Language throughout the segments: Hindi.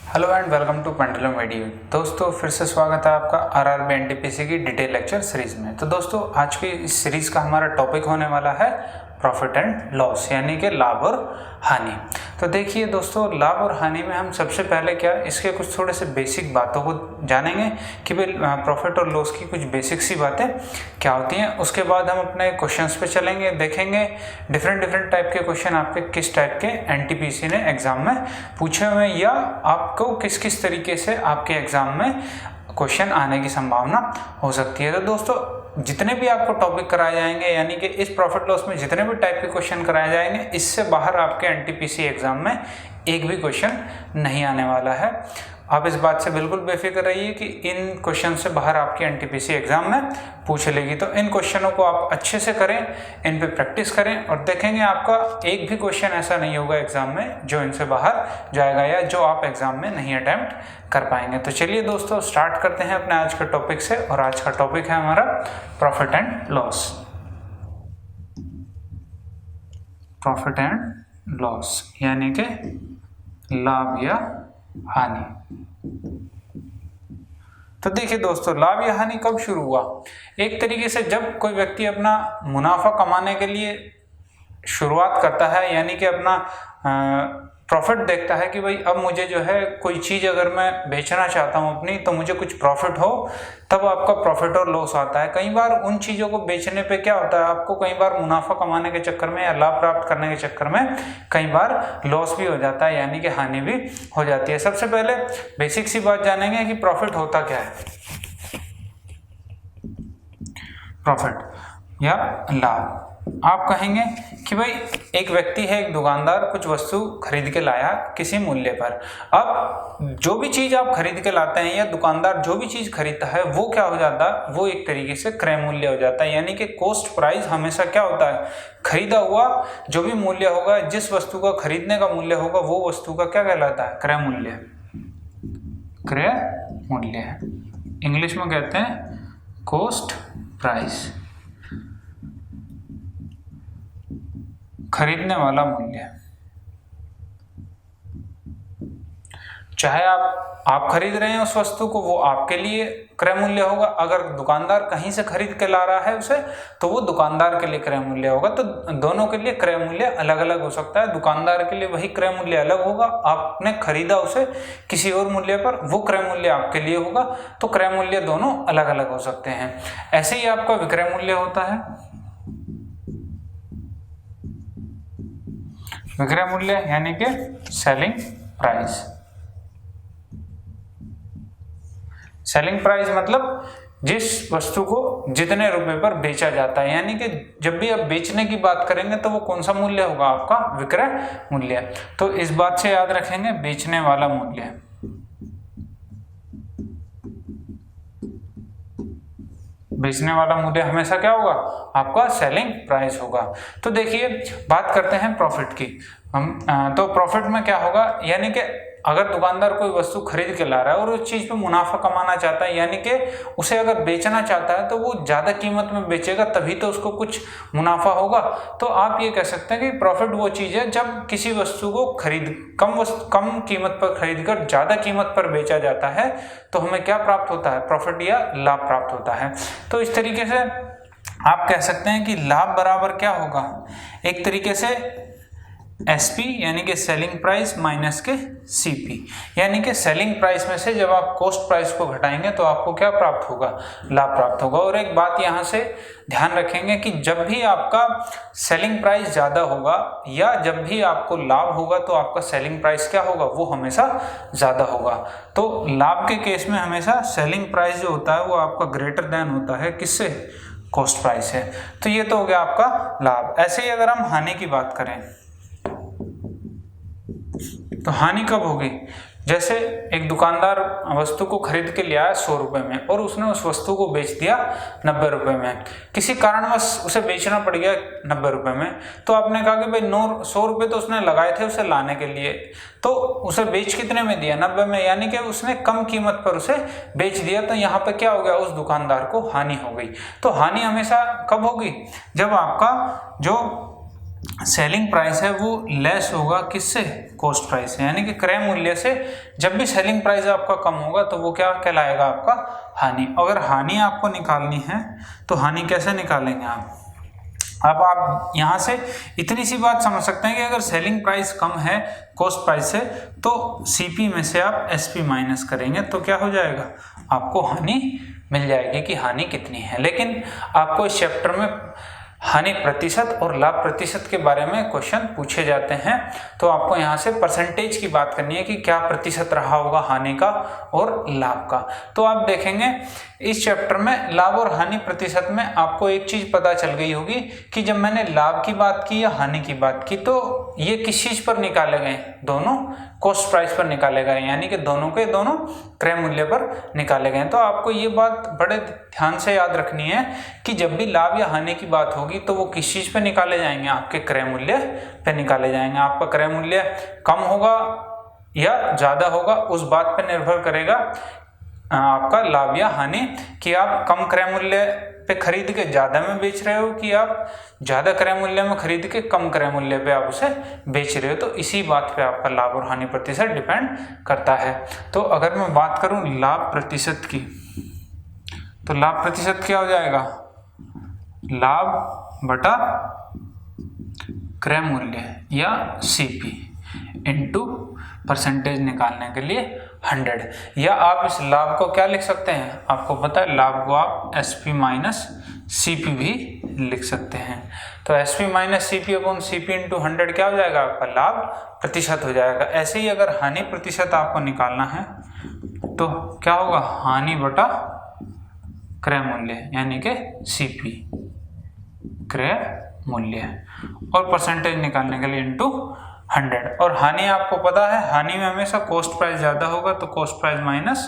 Hello and welcome to pendulum video. दोस्तों फिर से स्वागत है आपका आरआरबी एनटीपीसी की डिटेल लेक्चर सीरीज में। तो दोस्तों आज की इस सीरीज का हमारा टॉपिक होने वाला है प्रॉफिट एंड लॉस, यानी कि लाभ और हानि। तो देखिए दोस्तों, लाभ और हानि में हम सबसे पहले इसके कुछ थोड़े से बेसिक बातों को जानेंगे कि भाई प्रॉफिट और लॉस की कुछ बेसिक सी बातें क्या होती हैं। उसके बाद हम अपने क्वेश्चंस पे चलेंगे, देखेंगे डिफरेंट टाइप के क्वेश्चन आपके किस टाइप के एनटीपीसी ने एग्जाम में पूछे हुए हैं या आपको किस किस तरीके से आपके एग्जाम में क्वेश्चन आने की संभावना हो सकती है। तो दोस्तों जितने भी आपको टॉपिक कराए जाएंगे, यानी कि इस प्रॉफिट लॉस में जितने भी टाइप के क्वेश्चन कराए जाएंगे, इससे बाहर आपके एनटीपीसी एग्जाम में एक भी क्वेश्चन नहीं आने वाला है। आप इस बात से बिल्कुल बेफिक्र रहिए कि इन क्वेश्चन से बाहर आपकी एनटीपीसी एग्जाम में पूछ लेगी। तो इन क्वेश्चनों को आप अच्छे से करें, इन पे प्रैक्टिस करें और देखेंगे आपका एक भी क्वेश्चन ऐसा नहीं होगा एग्जाम में जो इनसे बाहर जाएगा या जो आप एग्जाम में नहीं अटेम्प्ट कर पाएंगे। तो चलिए दोस्तों स्टार्ट करते हैं अपने आज के टॉपिक से, और आज का टॉपिक है हमारा profit and loss. Profit and loss यानी कि लाभ या हानि। तो देखिए दोस्तों, लाभ या हानि कब शुरू हुआ? एक तरीके से जब कोई व्यक्ति अपना मुनाफा कमाने के लिए शुरुआत करता है, यानी कि अपना प्रॉफिट देखता है कि भाई अब मुझे जो है कोई चीज़ अगर मैं बेचना चाहता हूँ अपनी, तो मुझे कुछ प्रॉफिट हो, तब आपका प्रॉफिट और लॉस आता है। कई बार उन चीज़ों को बेचने पे क्या होता है, आपको कई बार मुनाफा कमाने के चक्कर में या लाभ प्राप्त करने के चक्कर में कई बार लॉस भी हो जाता है, यानी कि हानि भी हो जाती है। सबसे पहले बेसिक सी बात जानेंगे कि प्रॉफिट होता क्या है। प्रॉफिट या लाभ, आप कहेंगे कि भाई एक व्यक्ति है, एक दुकानदार कुछ वस्तु खरीद के लाया किसी मूल्य पर। अब जो भी चीज आप खरीद के लाते हैं या दुकानदार जो भी चीज खरीदता है वो क्या हो जाता है, वो एक तरीके से क्रय मूल्य हो जाता है। यानी कि कॉस्ट प्राइस हमेशा क्या होता है, खरीदा हुआ जो भी मूल्य होगा, जिस वस्तु का खरीदने का मूल्य होगा, वो वस्तु का क्या कहलाता है, क्रय मूल्य। क्रय मूल्य इंग्लिश में कहते हैं कॉस्ट प्राइस, खरीदने वाला मूल्य। चाहे आप खरीद रहे हैं उस वस्तु को, वो आपके लिए क्रय मूल्य होगा। अगर दुकानदार कहीं से खरीद के ला रहा है उसे, तो वो दुकानदार के लिए क्रय मूल्य होगा। तो दोनों के लिए क्रय मूल्य अलग अलग हो सकता है। दुकानदार के लिए वही क्रय मूल्य अलग होगा, आपने खरीदा उसे किसी और मूल्य पर, वो क्रय मूल्य आपके लिए होगा। तो क्रय मूल्य दोनों अलग अलग हो सकते हैं। ऐसे ही आपका विक्रय मूल्य होता है। विक्रय मूल्य यानी कि सेलिंग प्राइस। सेलिंग प्राइस मतलब जिस वस्तु को जितने रुपए पर बेचा जाता है, यानी कि जब भी आप बेचने की बात करेंगे तो वो कौन सा मूल्य होगा, आपका विक्रय मूल्य। तो इस बात से याद रखेंगे, बेचने वाला मूल्य। बेचने वाला मूल्य हमेशा क्या होगा, आपका सेलिंग प्राइस होगा। तो देखिए बात करते हैं प्रॉफिट की हम। तो प्रॉफिट में क्या होगा, यानी कि अगर दुकानदार कोई वस्तु खरीद के ला रहा है और उस चीज पे मुनाफा कमाना चाहता है, यानी कि उसे अगर बेचना चाहता है तो वो ज्यादा कीमत में बेचेगा, तभी तो उसको कुछ मुनाफा होगा। तो आप ये कह सकते हैं कि प्रॉफिट वो चीज है जब किसी वस्तु को कम कीमत पर खरीद कर ज्यादा कीमत पर बेचा जाता है, तो हमें क्या प्राप्त होता है, प्रॉफिट या लाभ प्राप्त होता है। तो इस तरीके से आप कह सकते हैं कि लाभ बराबर क्या होगा, एक तरीके से एसपी यानी कि सेलिंग प्राइस माइनस के सीपी, यानी कि सेलिंग प्राइस में से जब आप कॉस्ट प्राइस को घटाएंगे तो आपको क्या प्राप्त होगा, लाभ प्राप्त होगा। और एक बात यहाँ से ध्यान रखेंगे कि जब भी आपका सेलिंग प्राइस ज़्यादा होगा या जब भी आपको लाभ होगा, तो आपका सेलिंग प्राइस क्या होगा, वो हमेशा ज़्यादा होगा। तो लाभ के केस में हमेशा सेलिंग प्राइस जो होता है वो आपका ग्रेटर देन होता है किससे, कॉस्ट प्राइस है। तो ये तो हो गया आपका लाभ। ऐसे ही अगर हम हानि की बात करें तो हानि कब होगी, जैसे एक दुकानदार वस्तु को खरीद के लिया 100 रुपए में और उसने उस वस्तु को बेच दिया 90 रुपए में। किसी कारणवश उसे बेचना पड़ गया 90 रुपए में। तो आपने कहा कि भाई 100 रुपए तो उसने लगाए थे उसे लाने के लिए, तो उसे बेच कितने में दिया, 90 में, यानी कि उसने कम कीमत पर उसे बेच दिया। तो यहाँ पे क्या हो गया, उस दुकानदार को हानि हो गई। तो हानि हमेशा कब होगी, जब आपका जो सेलिंग प्राइस है वो लेस होगा किससे, कॉस्ट प्राइस से, यानी कि क्रय मूल्य से। जब भी सेलिंग प्राइस आपका कम होगा तो वो क्या कहलाएगा, आपका हानि। अगर हानि आपको निकालनी है तो हानि कैसे निकालेंगे आप, अब आप यहाँ से इतनी सी बात समझ सकते हैं कि अगर सेलिंग प्राइस कम है कॉस्ट प्राइस से तो सीपी में से आप एसपी माइनस करेंगे तो क्या हो जाएगा, आपको हानि मिल जाएगी कि हानि कितनी है। लेकिन आपको इस चैप्टर में हानि प्रतिशत और लाभ प्रतिशत के बारे में क्वेश्चन पूछे जाते हैं, तो आपको यहाँ से परसेंटेज की बात करनी है कि क्या प्रतिशत रहा होगा हानि का और लाभ का। तो आप देखेंगे इस चैप्टर में लाभ और हानि प्रतिशत में आपको एक चीज पता चल गई होगी कि जब मैंने लाभ की बात की या हानि की बात की तो ये किस चीज पर निकाले गए, दोनों कॉस्ट प्राइस पर निकाले गए, यानी कि दोनों के दोनों क्रय मूल्य पर निकाले गए। तो आपको ये बात बड़े ध्यान से याद रखनी है कि जब भी लाभ या हानि की बात होगी तो वो किस चीज पे निकाले जाएंगे, आपके क्रय मूल्य पे निकाले जाएंगे। आपका क्रय मूल्य कम होगा या ज्यादा होगा उस बात पर निर्भर करेगा आपका लाभ या हानि, कि आप कम क्रय मूल्य पे खरीद के ज्यादा में बेच रहे हो कि आप ज्यादा क्रय मूल्य में खरीद के कम क्रय मूल्य पे आप उसे बेच रहे हो। तो इसी बात पे आपका लाभ और हानि प्रतिशत डिपेंड करता है। तो अगर मैं बात करूं लाभ प्रतिशत की, तो लाभ प्रतिशत क्या हो जाएगा, लाभ बटा क्रय मूल्य या सीपी इनटू परसेंटेज निकालने के लिए 100, या आप इस लाभ को क्या लिख सकते हैं, आपको पता है लाभ को आप एसपी माइनस सीपी भी लिख सकते हैं। तो SP minus CP upon CP into 100 क्या हो जाएगा, आपका लाभ प्रतिशत हो जाएगा। ऐसे ही अगर हानि प्रतिशत आपको निकालना है तो क्या होगा, हानि बटा क्रय मूल्य यानी कि सीपी क्रय मूल्य, और परसेंटेज निकालने के लिए इंटू 100। और हानि आपको पता है, हानि में हमेशा कॉस्ट प्राइस ज्यादा होगा तो cost price minus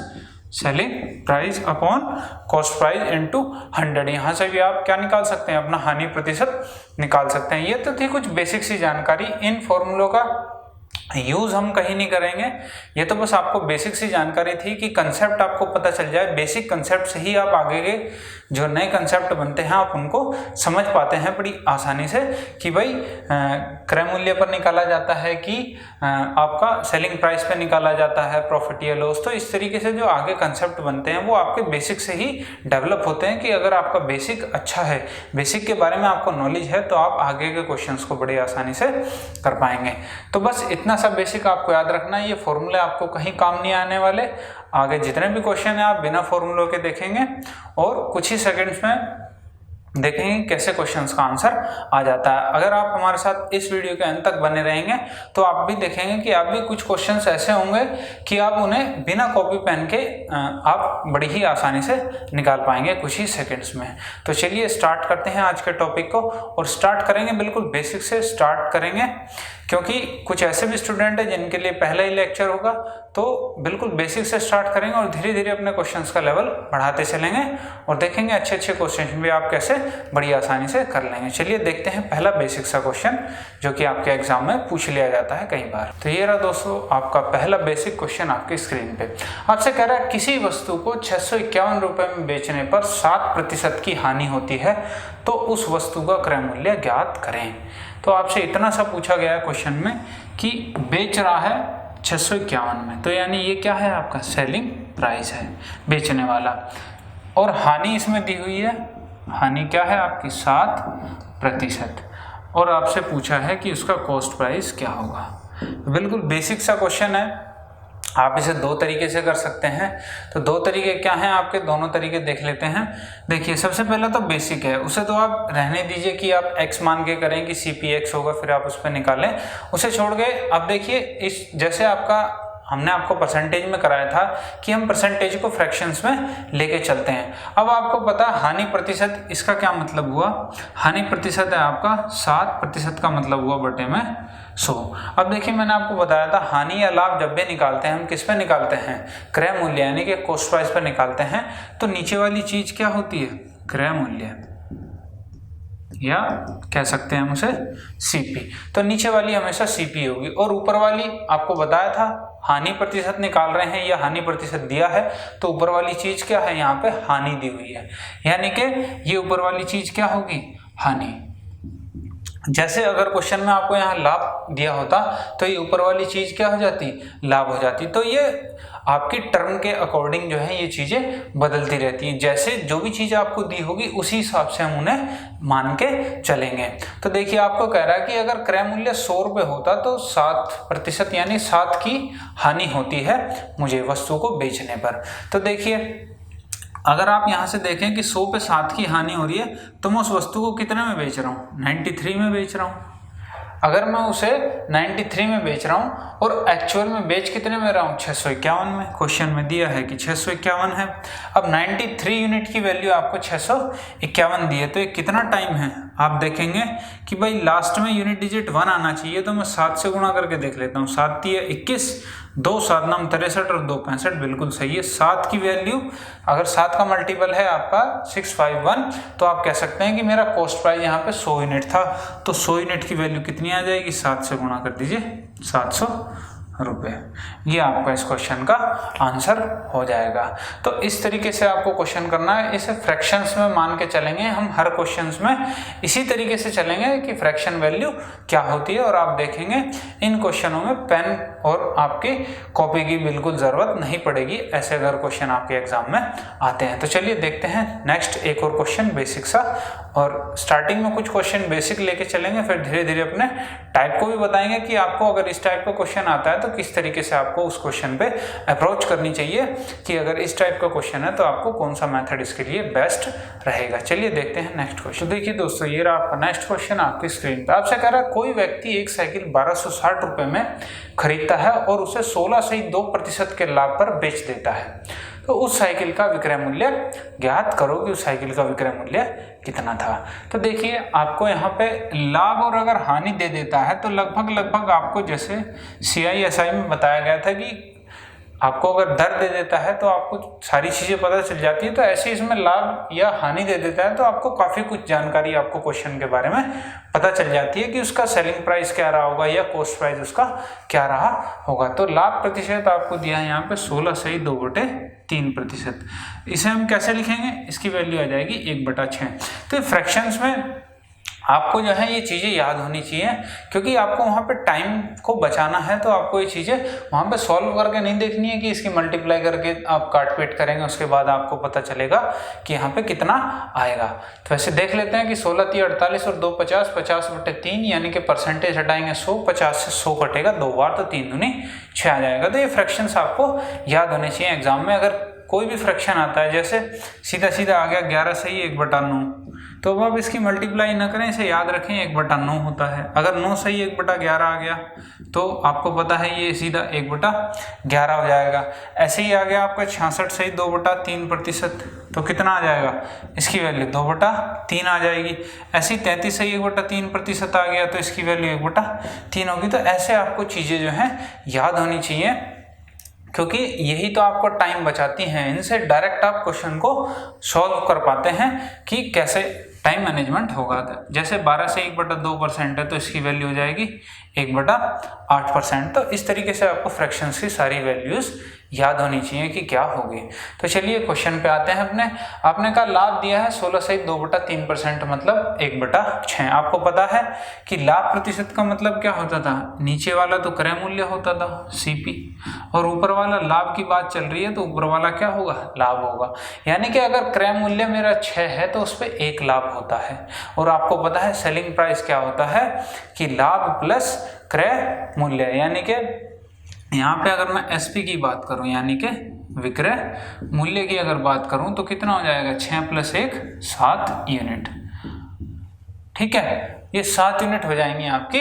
selling price upon cost price into 100। यहाँ से भी आप क्या निकाल सकते हैं, अपना हानि प्रतिशत निकाल सकते हैं। ये तो थी कुछ बेसिक सी जानकारी, इन फॉर्मूलों का यूज हम कहीं नहीं करेंगे, ये तो बस आपको बेसिक सी जानकारी थी कि कंसेप्ट आपको पता चल जाए। बेसिक कंसेप्ट से ही आप आगे के जो नए कंसेप्ट बनते हैं आप उनको समझ पाते हैं बड़ी आसानी से, कि भाई क्रय मूल्य पर निकाला जाता है कि आपका सेलिंग प्राइस पर निकाला जाता है प्रॉफिट या लॉस। तो इस तरीके से जो आगे कंसेप्ट बनते हैं वो आपके बेसिक से ही डेवलप होते हैं, कि अगर आपका बेसिक अच्छा है, बेसिक के बारे में आपको नॉलेज है तो आप आगे के क्वेश्चंस को बड़ी आसानी से कर पाएंगे। तो बस इतना सब बेसिक आपको याद रखना है, ये फॉर्मूले आपको कहीं काम नहीं आने वाले। आगे जितने भी क्वेश्चन हैं आप बिना फॉर्मूलों के देखेंगे और कुछ ही सेकंड्स में देखेंगे कैसे क्वेश्चंस का आंसर आ जाता है। अगर आप हमारे साथ इस वीडियो के अंत तक बने रहेंगे तो आप भी देखेंगे कि आप भी कुछ क्वेश्चंस ऐसे होंगे कि आप उन्हें बिना कॉपी पेन के आप बड़ी ही आसानी से निकाल पाएंगे कुछ ही सेकंड्स में। तो चलिए स्टार्ट करते हैं आज के टॉपिक को, और स्टार्ट करेंगे बिल्कुल बेसिक से स्टार्ट करेंगे, क्योंकि कुछ ऐसे भी स्टूडेंट हैं जिनके लिए पहला ही लेक्चर होगा। तो बिल्कुल बेसिक से स्टार्ट करेंगे और धीरे धीरे अपने क्वेश्चंस का लेवल बढ़ाते चलेंगे और देखेंगे अच्छे अच्छे क्वेश्चन भी आप कैसे बड़ी आसानी से कर लेंगे। चलिए देखते हैं पहला बेसिक सा क्वेश्चन जो कि आपके एग्जाम में पूछ लिया जाता है कई बार। तो ये रहा दोस्तों आपका पहला बेसिक क्वेश्चन आपके स्क्रीन पे। आपसे कह रहा है किसी वस्तु को 651 रुपए में बेचने पर 7% की हानि होती है तो उस वस्तु का क्रय मूल्य ज्ञात करें। तो आपसे इतना सा पूछा गया है क्वेश्चन में कि बेच रहा है 651 में, तो यानी ये क्या है, आपका सेलिंग प्राइस है बेचने वाला, और हानि इसमें दी हुई है, हानि क्या है आपकी 7%, और आपसे पूछा है कि उसका कॉस्ट प्राइस क्या होगा। बिल्कुल बेसिक सा क्वेश्चन है, आप इसे दो तरीके से कर सकते हैं। तो दो तरीके क्या हैं आपके, दोनों तरीके देख लेते हैं। देखिए सबसे पहला तो बेसिक है, उसे तो आप रहने दीजिए कि आप x मान के करें कि CPX होगा, फिर आप उस पर निकालें, उसे छोड़ के अब देखिए इस जैसे आपका हमने आपको परसेंटेज में कराया था कि हम परसेंटेज को फ्रैक्शंस में लेके चलते हैं। अब आपको पता हानि प्रतिशत, इसका क्या मतलब हुआ, हानि प्रतिशत है आपका 7% का मतलब हुआ बटे में 100। अब देखिए मैंने आपको बताया था हानि या लाभ जब भी निकालते हैं हम किस पे निकालते हैं, क्रय मूल्य यानी कि कॉस्ट प्राइस पर निकालते हैं। तो नीचे वाली चीज क्या होती है, क्रय मूल्य, या कह सकते हैं हम उसे सीपी। तो नीचे वाली हमेशा सीपी होगी, और ऊपर वाली आपको बताया था हानि प्रतिशत निकाल रहे हैं या हानि प्रतिशत दिया है तो ऊपर वाली चीज क्या है, यहाँ पे हानि दी हुई है, यानी कि ये ऊपर वाली चीज क्या होगी, हानि। जैसे अगर क्वेश्चन में आपको यहाँ लाभ दिया होता तो ये ऊपर वाली चीज क्या हो जाती, लाभ हो जाती। तो ये आपकी टर्म के अकॉर्डिंग जो है ये चीजें बदलती रहती हैं, जैसे जो भी चीज आपको दी होगी उसी हिसाब से हम उन्हें मान के चलेंगे। तो देखिए आपको कह रहा है कि अगर क्रय मूल्य 100 रुपये होता तो 7% यानी 7 की हानि होती है मुझे वस्तु को बेचने पर। तो देखिए अगर आप यहाँ से देखें कि 100 पे 7 की हानि हो रही है तो मैं उस वस्तु को कितने में बेच रहा हूँ, 93 में बेच रहा हूँ। अगर मैं उसे 93 में बेच रहा हूँ और एक्चुअल में बेच कितने में रहा हूँ, 651 में। क्वेश्चन में दिया है कि 651 है। अब 93 यूनिट की वैल्यू आपको 651 दी है, तो ये कितना टाइम है आप देखेंगे कि भाई लास्ट में यूनिट डिजिट 1 आना चाहिए। तो मैं 7 से गुणा करके देख लेता हूँ, 7 × 21, 2 7 9 63 और 2 65, बिल्कुल सही है। 7 की वैल्यू अगर 7 का मल्टीपल है आपका 651 तो आप कह सकते हैं कि मेरा कॉस्ट प्राइस यहाँ पे 100 यूनिट था। तो 100 यूनिट की वैल्यू कितनी आ जाएगी, 7 से गुणा कर दीजिए, 700 रुपये। ये आपका इस क्वेश्चन का आंसर हो जाएगा। तो इस तरीके से आपको क्वेश्चन करना है, इसे फ्रैक्शंस में मान के चलेंगे हम हर क्वेश्चंस में, इसी तरीके से चलेंगे कि फ्रैक्शन वैल्यू क्या होती है। और आप देखेंगे इन क्वेश्चनों में पेन और आपकी कॉपी की बिल्कुल ज़रूरत नहीं पड़ेगी, ऐसे अगर क्वेश्चन आपके एग्जाम में आते हैं। तो चलिए देखते हैं नेक्स्ट एक और क्वेश्चन बेसिक सा, और स्टार्टिंग में कुछ क्वेश्चन बेसिक लेके चलेंगे, फिर धीरे धीरे अपने टाइप को भी बताएंगे कि आपको अगर इस टाइप का क्वेश्चन आता है तो किस तरीके से आपको उस क्वेश्चन पे अप्रोच करनी चाहिए, कि अगर इस टाइप का क्वेश्चन है तो आपको कौन सा मेथड इसके लिए बेस्ट रहेगा। चलिए देखते हैं नेक्स्ट क्वेश्चन। तो देखिए दोस्तों ये रहा आपका नेक्स्ट क्वेश्चन आपकी स्क्रीन पे। आपसे कह रहा है कोई व्यक्ति एक साइकिल 1260 रुपए में खरीदता है और उसे 16.2% के लाभ पर बेच देता है, तो उस साइकिल का विक्रय मूल्य ज्ञात करो कि उस साइकिल का विक्रय मूल्य कितना था। तो देखिए आपको यहाँ पे लाभ और अगर हानि दे देता है तो लगभग आपको जैसे CISI में बताया गया था कि आपको अगर दर दे देता है तो आपको सारी चीज़ें पता चल जाती है, तो ऐसे इसमें लाभ या हानि दे देता है तो आपको काफ़ी कुछ जानकारी आपको क्वेश्चन के बारे में पता चल जाती है कि उसका सेलिंग प्राइस क्या रहा होगा या कॉस्ट प्राइस उसका क्या रहा होगा। तो लाभ प्रतिशत आपको दिया है यहाँ पे 16.2/3%। इसे हम कैसे लिखेंगे, इसकी वैल्यू आ जाएगी 1/6। तो फ्रैक्शंस में आपको जो है ये चीज़ें याद होनी चाहिए, क्योंकि आपको वहाँ पे टाइम को बचाना है। तो आपको ये चीज़ें वहाँ पे सॉल्व करके नहीं देखनी है कि इसकी मल्टीप्लाई करके आप काट पीट करेंगे, उसके बाद आपको पता चलेगा कि यहाँ पे कितना आएगा। तो वैसे देख लेते हैं कि 16 × 48 और 2 50, 50/3 यानी कि परसेंटेज हटाएंगे 100, 50 से 100 कटेगा 2 बार, तो 3 दूनी 6 आ जाएगा। तो ये फ्रैक्शंस आपको याद होने चाहिए एग्जाम में। अगर कोई भी फ्रैक्शन आता है, जैसे सीधा आ गया 11 से ही 1/9, तो अब आप इसकी मल्टीप्लाई ना करें, इसे याद रखें 1/9 होता है। अगर 9 से ही 1/11 आ गया तो आपको पता है ये सीधा 1/11 हो जाएगा। ऐसे ही आ गया आपका 66 से ही 2/3%, तो कितना आ जाएगा, इसकी वैल्यू 2/3 आ जाएगी। ऐसे ही 33 से ही 1/3% आ गया तो इसकी वैल्यू 1/3 होगी। तो ऐसे आपको चीज़ें जो हैं याद होनी चाहिए, क्योंकि यही तो आपको टाइम बचाती हैं। इनसे डायरेक्ट आप क्वेश्चन को सॉल्व कर पाते हैं कि कैसे टाइम मैनेजमेंट होगा। जैसे 12 से 1/2% है तो इसकी वैल्यू हो जाएगी 1/8%। तो इस तरीके से आपको फ्रैक्शंस की सारी वैल्यूज याद होनी चाहिए कि क्या होगी। तो चलिए क्वेश्चन पे आते हैं। आपने कहा लाभ दिया है 16 से 2/3%, मतलब 1/6। आपको पता है कि लाभ प्रतिशत का मतलब क्या होता था, नीचे वाला तो क्रय मूल्य होता था CP, और ऊपर वाला लाभ की बात चल रही है तो ऊपर वाला क्या होगा, लाभ होगा। यानी कि अगर क्रय मूल्य मेरा 6 है तो उस पर 1 लाभ होता है। और आपको पता है सेलिंग प्राइस क्या होता है कि लाभ प्लस क्रय मूल्य, यानी कि यहाँ पे अगर मैं SP की बात करूँ यानी कि विक्रय मूल्य की अगर बात करूँ तो कितना हो जाएगा, 6 + 1 7 यूनिट। ठीक है, ये 7 यूनिट हो जाएंगी आपकी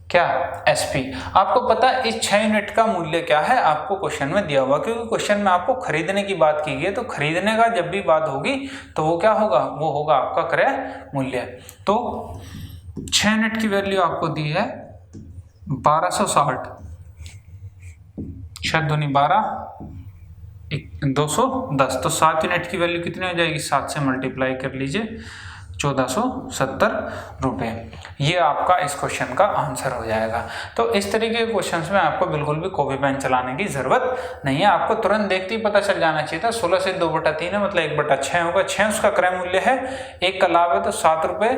क्या, SP। आपको पता है इस 6 यूनिट का मूल्य क्या है, आपको क्वेश्चन में दिया हुआ, क्योंकि क्वेश्चन में आपको खरीदने की बात की गई है। तो खरीदने का जब भी बात होगी तो वो क्या होगा, वो होगा आपका क्रय मूल्य। तो 6 यूनिट की वैल्यू आपको दी है 1260, 6 दूनी 12, 210। तो 7 यूनिट की वैल्यू कितनी हो जाएगी, 7 से मल्टीप्लाई कर लीजिए, 1470 रुपये। ये आपका इस क्वेश्चन का आंसर हो जाएगा। तो इस तरीके के क्वेश्चंस में आपको बिल्कुल भी कॉपी पेन चलाने की जरूरत नहीं है, आपको तुरंत देखते ही पता चल जाना चाहिए था। 16 से 2/3 है, मतलब 1/6 होगा। 6 उसका क्रय मूल्य है, 1 का लाभ है तो 7 रुपये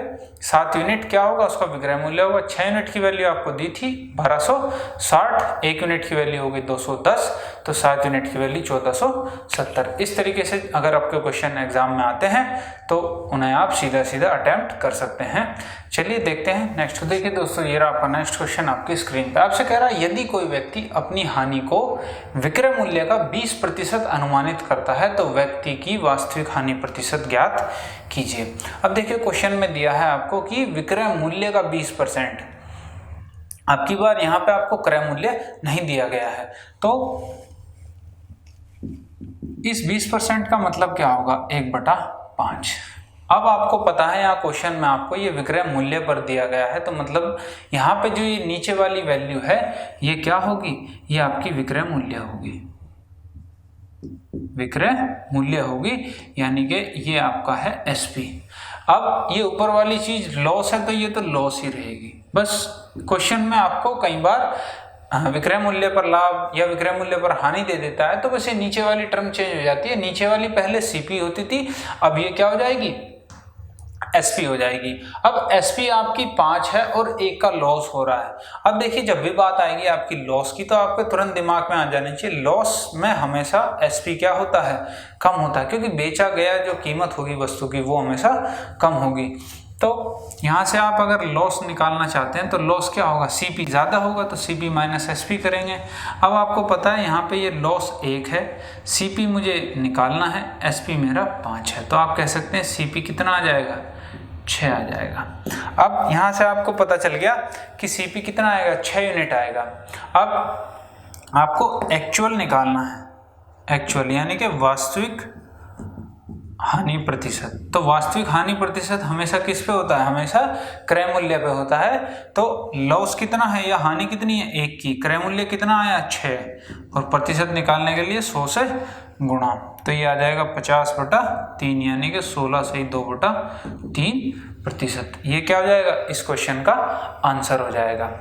7 यूनिट क्या होगा उसका विक्रय मूल्य होगा। 6 यूनिट की वैल्यू आपको दी थी 1260, 1 यूनिट की वैल्यू होगी 210, तो 7 यूनिट की वैल्यू 1470। इस तरीके से अगर आपके क्वेश्चन एग्जाम में आते हैं तो उन्हें आप सीधा सीधा अटेम्प्ट कर सकते हैं। चलिए देखते हैं नेक्स्ट। तो देखिए दोस्तों, ये रहा आपका नेक्स्ट क्वेश्चन आपकी स्क्रीन पे। आपसे कह रहा है यदि कोई व्यक्ति अपनी हानि को विक्रय मूल्य का 20% अनुमानित करता है तो व्यक्ति की वास्तविक हानि प्रतिशत ज्ञात कीजिए। अब देखिए क्वेश्चन में दिया है आपको कि विक्रय मूल्य का 20%। अब की बार यहाँ पे आपको क्रय मूल्य नहीं दिया गया है, तो इस 20% का मतलब क्या होगा 1/5। अब आपको पता है यहाँ क्वेश्चन में आपको ये विक्रय मूल्य पर दिया गया है, तो मतलब यहाँ पे जो ये नीचे वाली वैल्यू है ये क्या होगी, ये आपकी विक्रय मूल्य होगी, विक्रय मूल्य होगी, यानी कि ये आपका है एसपी। अब ये ऊपर वाली चीज लॉस है तो ये तो लॉस ही रहेगी। बस क्वेश्चन में आपको कई बार विक्रय मूल्य पर लाभ या विक्रय मूल्य पर हानि दे देता है, तो बस ये नीचे वाली टर्म चेंज हो जाती है। नीचे वाली पहले सीपी होती थी, अब ये क्या हो जाएगी, एसपी हो जाएगी। अब एसपी आपकी 5 है और 1 का लॉस हो रहा है। अब देखिए जब भी बात आएगी आपकी लॉस की, तो आपके तुरंत दिमाग में आ जानी चाहिए लॉस में हमेशा एसपी क्या होता है, कम होता है, क्योंकि बेचा गया जो कीमत होगी वस्तु की वो हमेशा कम होगी। तो यहाँ से आप अगर लॉस निकालना चाहते हैं तो लॉस क्या होगा, सीपी ज़्यादा होगा तो सीपी माइनस एसपी करेंगे। अब आपको पता है यहाँ पे ये लॉस 1 है, सीपी मुझे निकालना है, एसपी मेरा 5 है, तो आप कह सकते हैं सीपी कितना आ जाएगा, 6 आ जाएगा। अब यहाँ से आपको पता चल गया कि सीपी कितना आएगा, 6 यूनिट आएगा। अब आपको एक्चुअल निकालना है, एक्चुअल यानी कि वास्तविक हानि प्रतिशत। तो वास्तविक हानि प्रतिशत हमेशा किस पे होता है, हमेशा क्रय मूल्य पे होता है। तो लॉस कितना है या हानि कितनी है, 1 की, क्रय मूल्य कितना आया 6, और प्रतिशत निकालने के लिए 100 से गुणा, तो ये आ जाएगा 50/3, यानी कि 16 से 2/3%। ये क्या हो जाएगा, इस क्वेश्चन का आंसर हो जाएगा।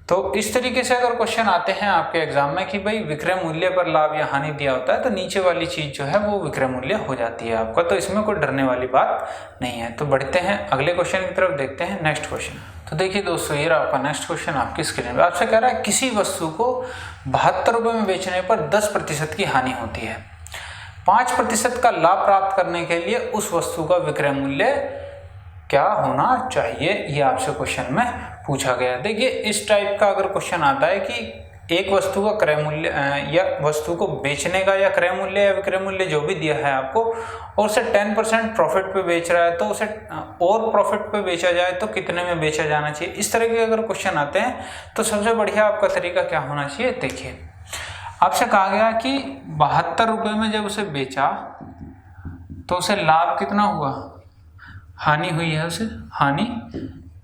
तो इस तरीके से अगर क्वेश्चन आते हैं आपके एग्जाम में कि भाई विक्रय मूल्य पर लाभ या हानि दिया होता है, तो नीचे वाली चीज जो है वो विक्रय मूल्य हो जाती है आपका, तो इसमें कोई डरने वाली बात नहीं है। तो बढ़ते हैं अगले क्वेश्चन की तरफ, देखते हैं नेक्स्ट क्वेश्चन। तो देखिए दोस्तों, ये रहा आपका नेक्स्ट क्वेश्चन आपकी स्क्रीन पे। आपसे कह रहा है किसी वस्तु को 72 रुपये में बेचने पर 10% की हानि होती है, 5% का लाभ प्राप्त करने के लिए उस वस्तु का विक्रय मूल्य क्या होना चाहिए, ये आपसे क्वेश्चन में पूछा गया। देखिए इस टाइप का अगर क्वेश्चन आता है कि एक वस्तु का क्रय मूल्य या वस्तु को बेचने का या क्रय मूल्य या विक्रय मूल्य जो भी दिया है आपको, और उसे 10% प्रॉफिट पे बेच रहा है, तो उसे और प्रॉफिट पे बेचा जाए तो कितने में बेचा जाना चाहिए। इस तरह के अगर क्वेश्चन आते हैं तो सबसे बढ़िया आपका तरीका क्या होना चाहिए। देखिए आपसे कहा गया कि 72 रुपये में जब उसे बेचा तो उसे लाभ कितना हुआ, हानि हुई है उसे, हानि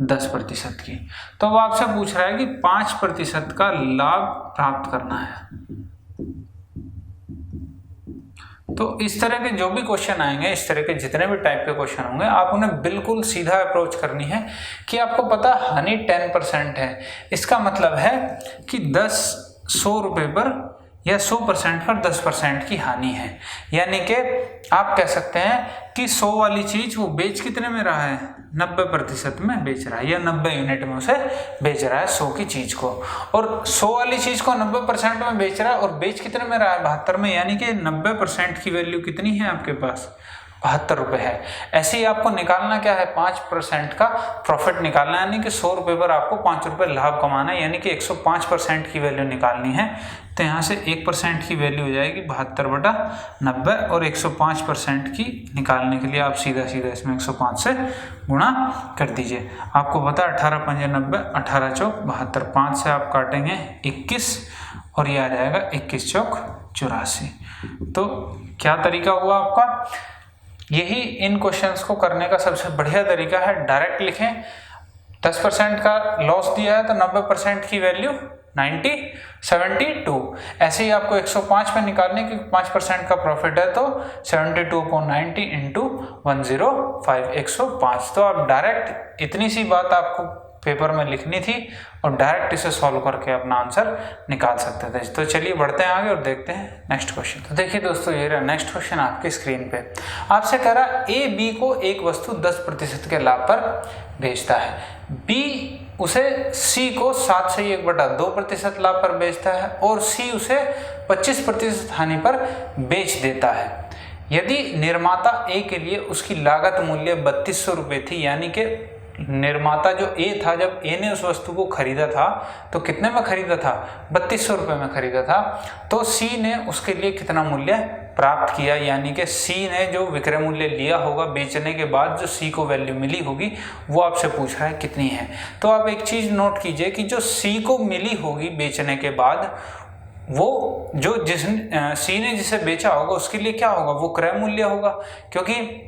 10% की। तो वो आपसे पूछ रहा है कि 5% का लाभ प्राप्त करना है। तो इस तरह के जो भी क्वेश्चन आएंगे, इस तरह के जितने भी टाइप के क्वेश्चन होंगे, आप उन्हें बिल्कुल सीधा अप्रोच करनी है कि आपको पता हानि 10% है, इसका मतलब है कि 100 रुपये पर या 100% पर 10% की हानि है। यानी कि आप कह सकते हैं कि 100 वाली चीज वो बेच कितने में रहा है, 90% में बेच रहा है, या 90 यूनिट में उसे बेच रहा है 100 की चीज को, और 100 वाली चीज को 90% में बेच रहा है, और बेच कितने में रहा है, 72 में, यानी कि 90% की वैल्यू कितनी है आपके पास, 72 रुपये है। ऐसे ही आपको निकालना क्या है, 5% का प्रॉफिट निकालना है, यानी कि 100 रुपये पर आपको 5 रुपये लाभ कमाना है, यानी कि 105% की वैल्यू निकालनी है। तो यहाँ से 1% की वैल्यि हो जाएगी 72/90, और 105% की निकालने के लिए आप सीधा सीधा इसमें 105 से गुणा कर दीजिए। आपको पता है 18 पंजे 90, 18 चौक 72, 5 से आप काटेंगे 21, और ये आ जाएगा 21 चौक 84। तो क्या तरीका हुआ आपका, यही इन क्वेश्चंस को करने का सबसे बढ़िया तरीका है। डायरेक्ट लिखें, 10% का लॉस दिया है तो 90% की वैल्यू 72। ऐसे ही आपको 105 पे निकालने की 5% का प्रॉफिट है तो 72/90 इंटू 105 105। तो आप डायरेक्ट इतनी सी बात आपको पेपर में लिखनी थी और डायरेक्ट इसे सॉल्व करके अपना आंसर निकाल सकते थे। तो चलिए बढ़ते हैं आगे और देखते हैं नेक्स्ट क्वेश्चन। तो देखिए दोस्तों, ये रहा नेक्स्ट क्वेश्चन आपकी स्क्रीन पे। आपसे कह रहा ए बी को एक वस्तु 10% के लाभ पर बेचता है, बी उसे सी को 7 से 1/2% लाभ पर बेचता है और सी उसे 25% हानि पर बेच देता है। यदि निर्माता ए के लिए उसकी लागत मूल्य 3200 रुपये थी, यानी कि निर्माता जो ए था, जब ए ने उस वस्तु को खरीदा था तो कितने में खरीदा था? 3200 रुपये में खरीदा था। तो सी ने उसके लिए कितना मूल्य प्राप्त किया, यानी कि सी ने जो विक्रय मूल्य लिया होगा बेचने के बाद, जो सी को वैल्यू मिली होगी वो आपसे पूछ रहा है कितनी है। तो आप एक चीज़ नोट कीजिए कि जो सी को मिली होगी बेचने के बाद, वो जो सी ने जिसे बेचा होगा उसके लिए क्या होगा? वो क्रय मूल्य होगा। क्योंकि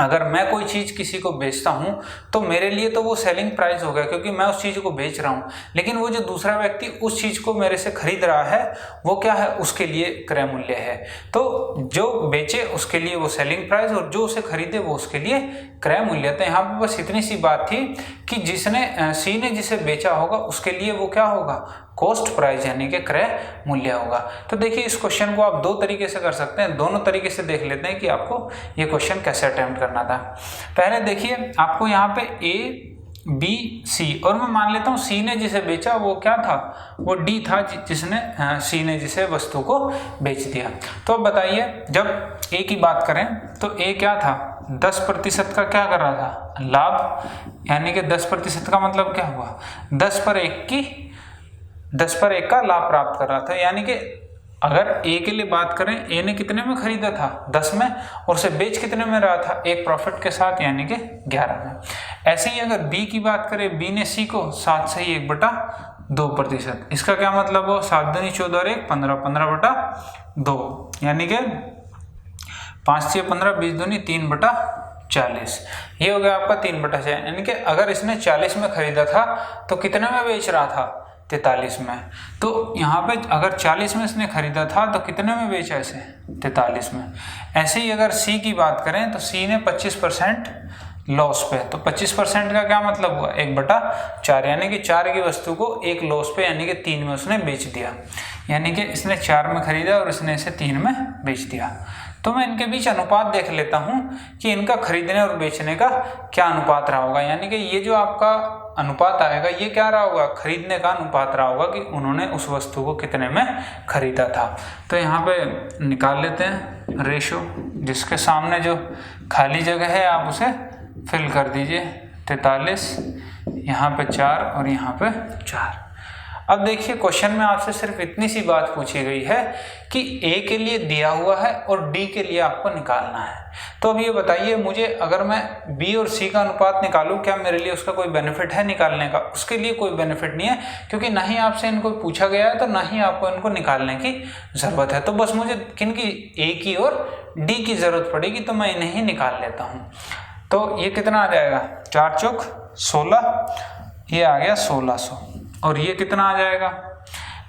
अगर मैं कोई चीज़ किसी को बेचता हूं तो मेरे लिए तो वो सेलिंग प्राइस हो गया, क्योंकि मैं उस चीज़ को बेच रहा हूं। लेकिन वो जो दूसरा व्यक्ति उस चीज़ को मेरे से खरीद रहा है वो क्या है? उसके लिए क्रय मूल्य है। तो जो बेचे उसके लिए वो सेलिंग प्राइस और जो उसे खरीदे वो उसके लिए क्रय मूल्य। तो यहाँ पे बस इतनी सी बात थी कि जिसने सी ने जिसे बेचा होगा उसके लिए वो क्या होगा? कॉस्ट प्राइस, यानी कि क्रय मूल्य होगा। तो देखिए, इस क्वेश्चन को आप दो तरीके से कर सकते हैं। दोनों तरीके से देख लेते हैं कि आपको ये क्वेश्चन कैसे अटेम्प्ट करना था। पहले देखिए, आपको यहाँ पे ए बी सी, और मैं मान लेता हूँ सी ने जिसे बेचा वो क्या था? वो डी था, जिसने सी ने जिसे वस्तु को बेच दिया। तो अब बताइए, जब ए की बात करें तो ए क्या था? 10% का क्या कर रहा था? लाभ, यानी कि 10% का मतलब क्या हुआ? 10 पर 1 का लाभ प्राप्त कर रहा था। यानी कि अगर ए के लिए बात करें, ए ने कितने में खरीदा था? 10 में, और उसे बेच कितने में रहा था? एक प्रॉफिट के साथ, यानी कि 11 में। ऐसे ही अगर बी की बात करें, बी ने सी को 7 से 1/2%। इसका क्या मतलब हो? 7 दूनी 14 और 1 15, 15/2, यानी कि 5 से 15, 20 दूनी 3/40। ये हो गया आपका 3/6। यानी कि अगर इसने 40 में खरीदा था तो कितने में बेच रहा था? 43 में। तो यहाँ पे अगर 40 में इसने खरीदा था तो कितने में बेचा इसे? 43 में। ऐसे ही अगर सी की बात करें तो सी ने 25% लॉस पे, तो 25% का क्या मतलब हुआ? 1/4, यानी कि 4 की वस्तु को 1 लॉस पे, यानी कि 3 में उसने बेच दिया। यानी कि इसने 4 में खरीदा और इसने इसे 3 में बेच दिया। तो मैं इनके बीच अनुपात देख लेता हूं कि इनका खरीदने और बेचने का क्या अनुपात रहा होगा। यानी कि ये जो आपका अनुपात आएगा ये क्या रहा होगा? खरीदने का अनुपात रहा होगा कि उन्होंने उस वस्तु को कितने में खरीदा था। तो यहाँ पे निकाल लेते हैं रेशो, जिसके सामने जो खाली जगह है आप उसे फिल कर दीजिए। 43, यहाँ पे 4 और यहाँ पे 4। अब देखिए, क्वेश्चन में आपसे सिर्फ इतनी सी बात पूछी गई है कि ए के लिए दिया हुआ है और डी के लिए आपको निकालना है। तो अब ये बताइए मुझे, अगर मैं बी और सी का अनुपात निकालूं, क्या मेरे लिए उसका कोई बेनिफिट है निकालने का? उसके लिए कोई बेनिफिट नहीं है, क्योंकि ना ही आपसे इनको पूछा गया है तो ना ही आपको इनको निकालने की ज़रूरत है। तो बस मुझे किनकी? ए की और डी की ज़रूरत पड़ेगी, तो मैं इन्हें ही निकाल लेता हूँ। तो ये कितना आ जाएगा? 4 चौक 16, ये आ गया 1600। और ये कितना आ जाएगा?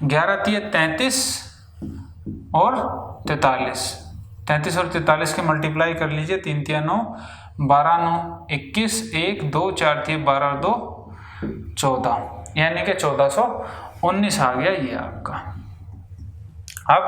11 तिये 33 और 43। 33 और 43 के मल्टीप्लाई कर लीजिए। 3 तिया 9, 12 9 21, 1 2 4 तिये 12 और 2 14, यानी कि 1419 आ गया ये आपका। अब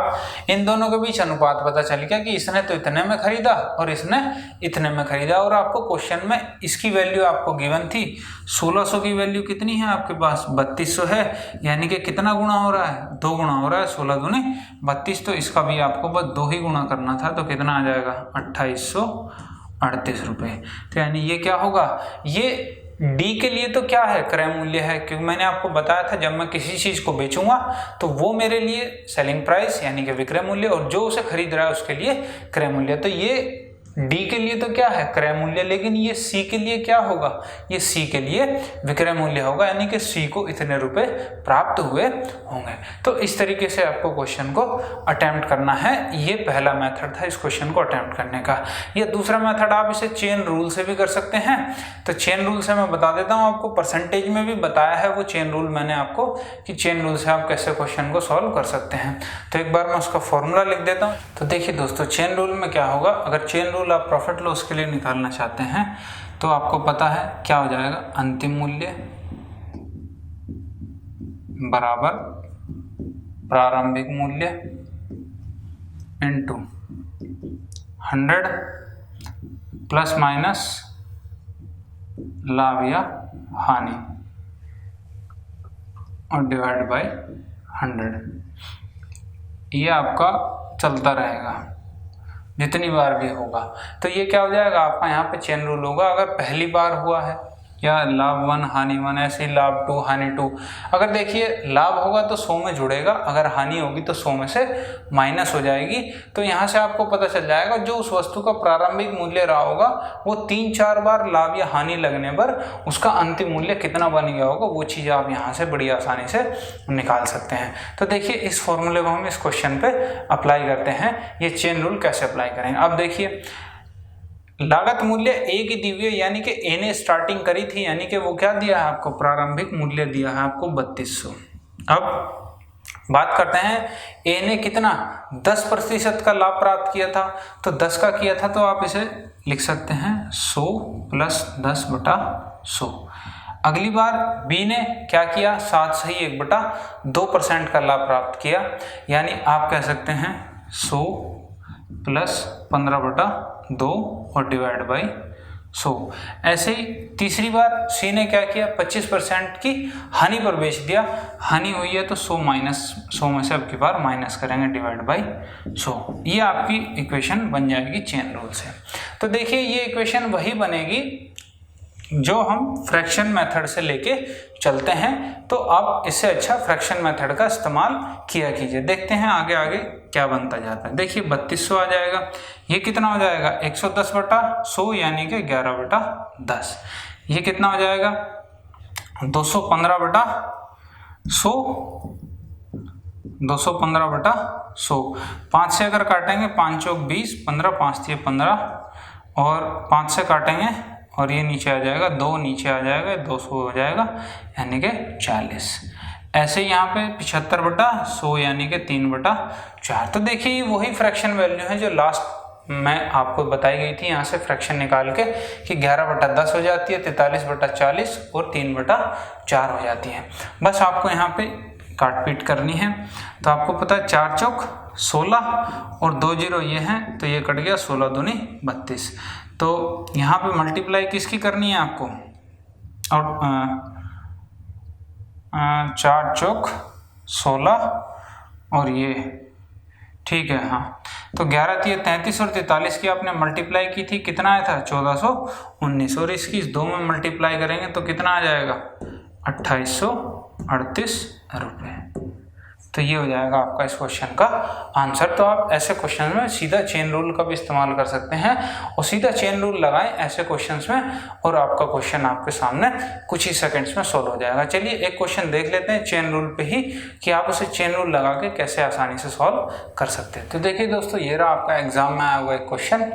इन दोनों के बीच अनुपात पता चल गया कि इसने तो इतने में खरीदा और इसने इतने में खरीदा। और आपको क्वेश्चन में इसकी वैल्यू आपको गिवन थी। 1600 की वैल्यू कितनी है आपके पास? 3200 है, यानी कि कितना गुणा हो रहा है? 2 गुणा हो रहा है। 16 दूनी 32, तो इसका भी आपको बस 2 ही गुणा करना था। तो कितना आ जाएगा? 2838 रुपये। तो यानी ये क्या होगा? ये डी के लिए तो क्या है? क्रय मूल्य है, क्योंकि मैंने आपको बताया था जब मैं किसी चीज को बेचूंगा तो वो मेरे लिए सेलिंग प्राइस यानी कि विक्रय मूल्य, और जो उसे खरीद रहा है उसके लिए क्रय मूल्य। तो ये डी के लिए तो क्या है, क्रय मूल्य, लेकिन ये सी के लिए क्या होगा, ये सी के लिए विक्रय मूल्य होगा, यानी कि सी को इतने रुपए प्राप्त हुए होंगे। तो इस तरीके से आपको क्वेश्चन को अटेम्प्ट करना है। ये पहला मेथड था इस क्वेश्चन को अटेम्प्ट करने का। ये दूसरा मेथड आप इसे चेन रूल से भी कर सकते हैं। तो चेन रूल से मैं बता देता हूँ आपको, परसेंटेज में भी बताया है वो चेन रूल मैंने आपको, कि चेन रूल से आप कैसे क्वेश्चन को सॉल्व कर सकते हैं। तो एक बार मैं उसका फॉर्मूला लिख देता हूँ। तो देखिए दोस्तों, चेन रूल में क्या होगा, अगर चेन रूल आप प्रॉफिट लॉस के लिए निकालना चाहते हैं तो आपको पता है क्या हो जाएगा, अंतिम मूल्य बराबर प्रारंभिक मूल्य इनटू 100 प्लस माइनस लाभ या हानि और डिवाइड बाय 100। ये आपका चलता रहेगा जितनी बार भी होगा। तो ये क्या हो जाएगा आपका, यहाँ पे चेन रूल होगा। अगर पहली बार हुआ है या लाभ 1 हानि 1, ऐसे ही लाभ 2 हानि 2। अगर देखिए लाभ होगा तो 100 में जुड़ेगा, अगर हानि होगी तो 100 में से माइनस हो जाएगी। तो यहाँ से आपको पता चल जाएगा जो उस वस्तु का प्रारंभिक मूल्य रहा होगा वो 3-4 बार लाभ या हानि लगने पर उसका अंतिम मूल्य कितना बन गया होगा, वो चीज़ आप यहाँ से बड़ी आसानी से निकाल सकते हैं। तो देखिए इस फॉर्मूले को हम इस क्वेश्चन पे अप्लाई करते हैं। ये चेन रूल कैसे अप्लाई करेंगे, अब देखिए लागत मूल्य ए की दी हुई है, यानी कि ए ने स्टार्टिंग करी थी, यानी कि वो क्या दिया है आपको, प्रारंभिक मूल्य दिया है आपको 3200। अब बात करते हैं ए ने कितना 10% का लाभ प्राप्त किया था, तो 10 का किया था तो आप इसे लिख सकते हैं 100 प्लस 10/100। अगली बार बी ने क्या किया, 7 सही 1/2% का लाभ प्राप्त किया, यानी आप कह सकते हैं 100 प्लस 15/2 और डिवाइड बाई 100। ऐसे ही तीसरी बार सी ने क्या किया, 25% की हानि पर बेच दिया, हानि हुई है तो 100 में से अब की बार माइनस करेंगे डिवाइड बाई 100। ये आपकी इक्वेशन बन जाएगी चेन रूल से। तो देखिए ये इक्वेशन वही बनेगी जो हम फ्रैक्शन मेथड से लेके चलते हैं, तो आप इससे अच्छा फ्रैक्शन मेथड का इस्तेमाल किया कीजिए। देखते हैं आगे आगे क्या बनता जाता है। देखिए 3200 आ जाएगा, ये कितना हो जाएगा 110/100 यानी कि 11/10। ये कितना हो जाएगा 215/100, 215/100। 5 से अगर काटेंगे 5 चौक 20, 15, 5 3 15 और 5 से काटेंगे और ये नीचे आ जाएगा, 2 नीचे आ जाएगा, 200 हो जाएगा यानी कि 40। ऐसे यहाँ पे 75/100 यानी कि 3/4। तो देखिए वही फ्रैक्शन वैल्यू है जो लास्ट में आपको बताई गई थी, यहाँ से फ्रैक्शन निकाल के कि 11/10 हो जाती है, 43/40 और 3/4 हो जाती है। बस आपको यहाँ पे काट पीट करनी है। तो आपको पता है 4 चौक 16 और 2 0 ये हैं, तो ये कट गया, 16 दूनी 32। तो यहाँ पे मल्टीप्लाई किसकी करनी है आपको, और 4 चौक 16 और ये, ठीक है हाँ। तो 11 3 33 और 43 की आपने मल्टीप्लाई की थी, कितना आया था 1419, और इसकी इस 2 में मल्टीप्लाई करेंगे तो कितना आ जाएगा 2838 रुपये। तो ये हो जाएगा आपका इस क्वेश्चन का आंसर। तो आप ऐसे क्वेश्चन में सीधा चेन रूल का भी इस्तेमाल कर सकते हैं और सीधा चेन रूल लगाएं ऐसे क्वेश्चंस में, और आपका क्वेश्चन आपके सामने कुछ ही सेकंड्स में सोल्व हो जाएगा। चलिए एक क्वेश्चन देख लेते हैं चेन रूल पे ही, कि आप उसे चेन रूल लगा के कैसे आसानी से सॉल्व कर सकते हैं। तो देखिए दोस्तों, ये रहा आपका एग्जाम में आया हुआ एक क्वेश्चन।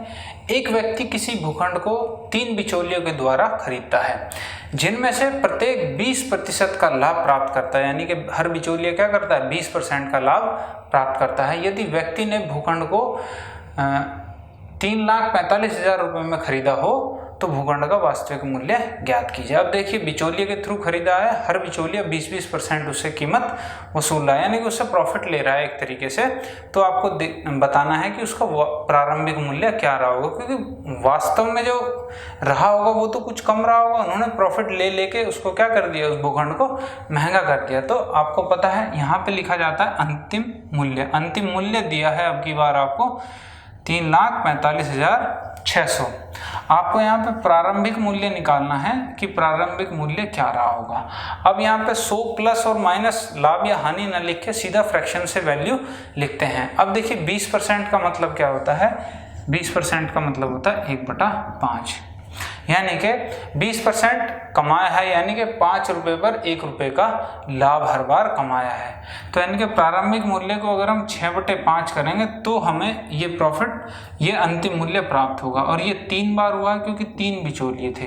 एक व्यक्ति किसी भूखंड को 3 बिचौलियों के द्वारा खरीदता है, जिनमें से प्रत्येक 20% का लाभ प्राप्त करता है, यानी कि हर बिचौलिया क्या करता है 20% का लाभ प्राप्त करता है। यदि व्यक्ति ने भूखंड को 3,45,000 रुपये में खरीदा हो तो भूखंड का वास्तविक मूल्य ज्ञात कीजिए। अब देखिए बिचौलिए के थ्रू खरीदा है, हर बिचौलिया 20% उससे कीमत वसूल रहा है, यानी कि उससे प्रॉफिट ले रहा है एक तरीके से। तो आपको बताना है कि उसका प्रारंभिक मूल्य क्या रहा होगा, क्योंकि वास्तव में जो रहा होगा वो तो कुछ कम रहा होगा, उन्होंने प्रॉफिट ले लेके उसको क्या कर दिया, उस भूखंड को महंगा कर दिया। तो आपको पता है यहाँ पे लिखा जाता है अंतिम मूल्य। अंतिम मूल्य दिया है अब की बार आपको 3,45,600। आपको यहाँ पे प्रारंभिक मूल्य निकालना है कि प्रारंभिक मूल्य क्या रहा होगा। अब यहाँ पे 100 प्लस और माइनस लाभ या हानि न लिख के सीधा फ्रैक्शन से वैल्यू लिखते हैं। अब देखिए 20% का मतलब क्या होता है, 20% का मतलब होता है 1/5, यानी कि 20% कमाया है, यानी कि 5 रुपये पर 1 रुपये का लाभ हर बार कमाया है। तो यानी कि प्रारंभिक मूल्य को अगर हम 6/5 करेंगे तो हमें ये प्रॉफिट, ये अंतिम मूल्य प्राप्त होगा। और ये 3 बार हुआ है क्योंकि 3 बिचौलिए थे।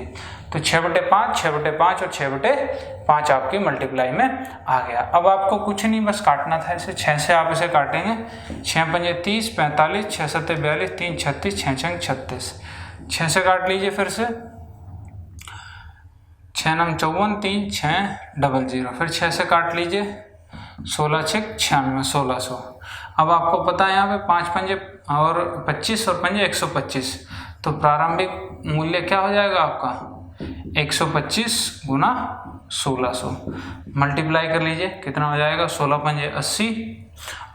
तो 6/5, 6/5 और 6/5 आपके मल्टीप्लाई में आ गया। अब आपको कुछ नहीं, बस काटना था इसे। 6 से आप इसे काटेंगे, 6 पंजे 30, 45, 6 सत्ते 42, 3 36, 6 छंग 36। 6 से काट लीजिए फिर से, 6 नम 54, 3 6 00। फिर 6 से काट लीजिए, 16 6 96, 1600। अब आपको पता है यहाँ पे 5 पंजे और 25 और पंजे 125, तो प्रारंभिक मूल्य क्या हो जाएगा आपका 125 गुना 1600। मल्टीप्लाई कर लीजिए, कितना हो जाएगा, 16 पंजे 80,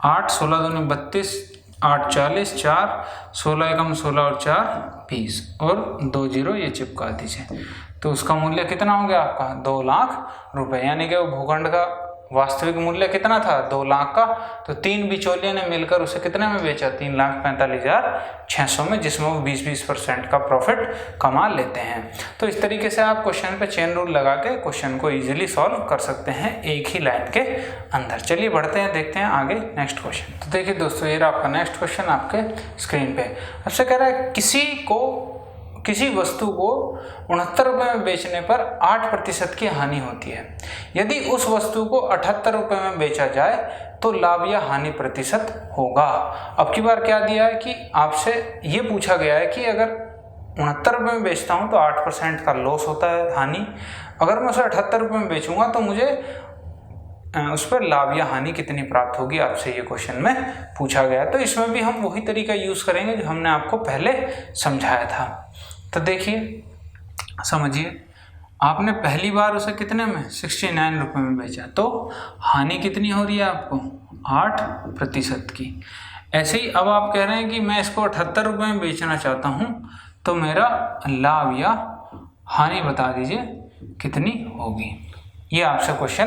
8 16 दूनी 32, 8 40, 4 16 एकम 16 और 4 20 और 2 जीरो ये चिपका दीजिए। तो उसका मूल्य कितना हो गया आपका 2 लाख रुपए। यानी कि वो भूखंड का वास्तविक मूल्य कितना था 2 लाख का। तो 3 बिचौलियों ने मिलकर उसे कितने में बेचा 3,45,600 में, जिसमें वो 20% का प्रॉफिट कमा लेते हैं। तो इस तरीके से आप क्वेश्चन पे चेन रूल लगा के क्वेश्चन को इजीली सॉल्व कर सकते हैं एक ही लाइन के अंदर। चलिए बढ़ते हैं, देखते हैं आगे नेक्स्ट क्वेश्चन। तो देखिए दोस्तों, ये रहा आपका नेक्स्ट क्वेश्चन आपके स्क्रीन पे। आपसे कह रहा है किसी वस्तु को 69 रुपये में बेचने पर 8% की हानि होती है। यदि उस वस्तु को 78 रुपये में बेचा जाए तो लाभ या हानि प्रतिशत होगा। अब की बार क्या दिया है कि आपसे ये पूछा गया है कि अगर 69 रुपये में बेचता हूँ तो 8% का लॉस होता है, हानि। अगर मैं उसे 78 रुपये में बेचूंगा तो मुझे उस पर लाभ या हानि कितनी प्राप्त होगी, आपसे ये क्वेश्चन में पूछा गया। तो इसमें भी हम वही तरीका यूज करेंगे जो हमने आपको पहले समझाया था। तो देखिए समझिए, आपने पहली बार उसे कितने में 69 रुपये में बेचा, तो हानि कितनी हो रही है आपको 8% की। ऐसे ही अब आप कह रहे हैं कि मैं इसको 78 रुपये में बेचना चाहता हूँ, तो मेरा लाभ या हानि बता दीजिए कितनी होगी। ये आपसे क्वेश्चन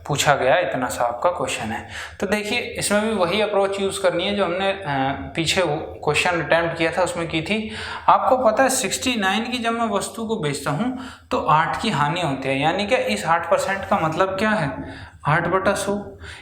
पूछा गया, इतना सा आपका क्वेश्चन है। तो देखिए इसमें भी वही अप्रोच यूज़ करनी है जो हमने पीछे क्वेश्चन अटेम्प्ट किया था उसमें की थी। आपको पता है 69 की जब मैं वस्तु को बेचता हूँ तो 8 की हानि होती है, यानी कि इस 8% का मतलब क्या है 8/100,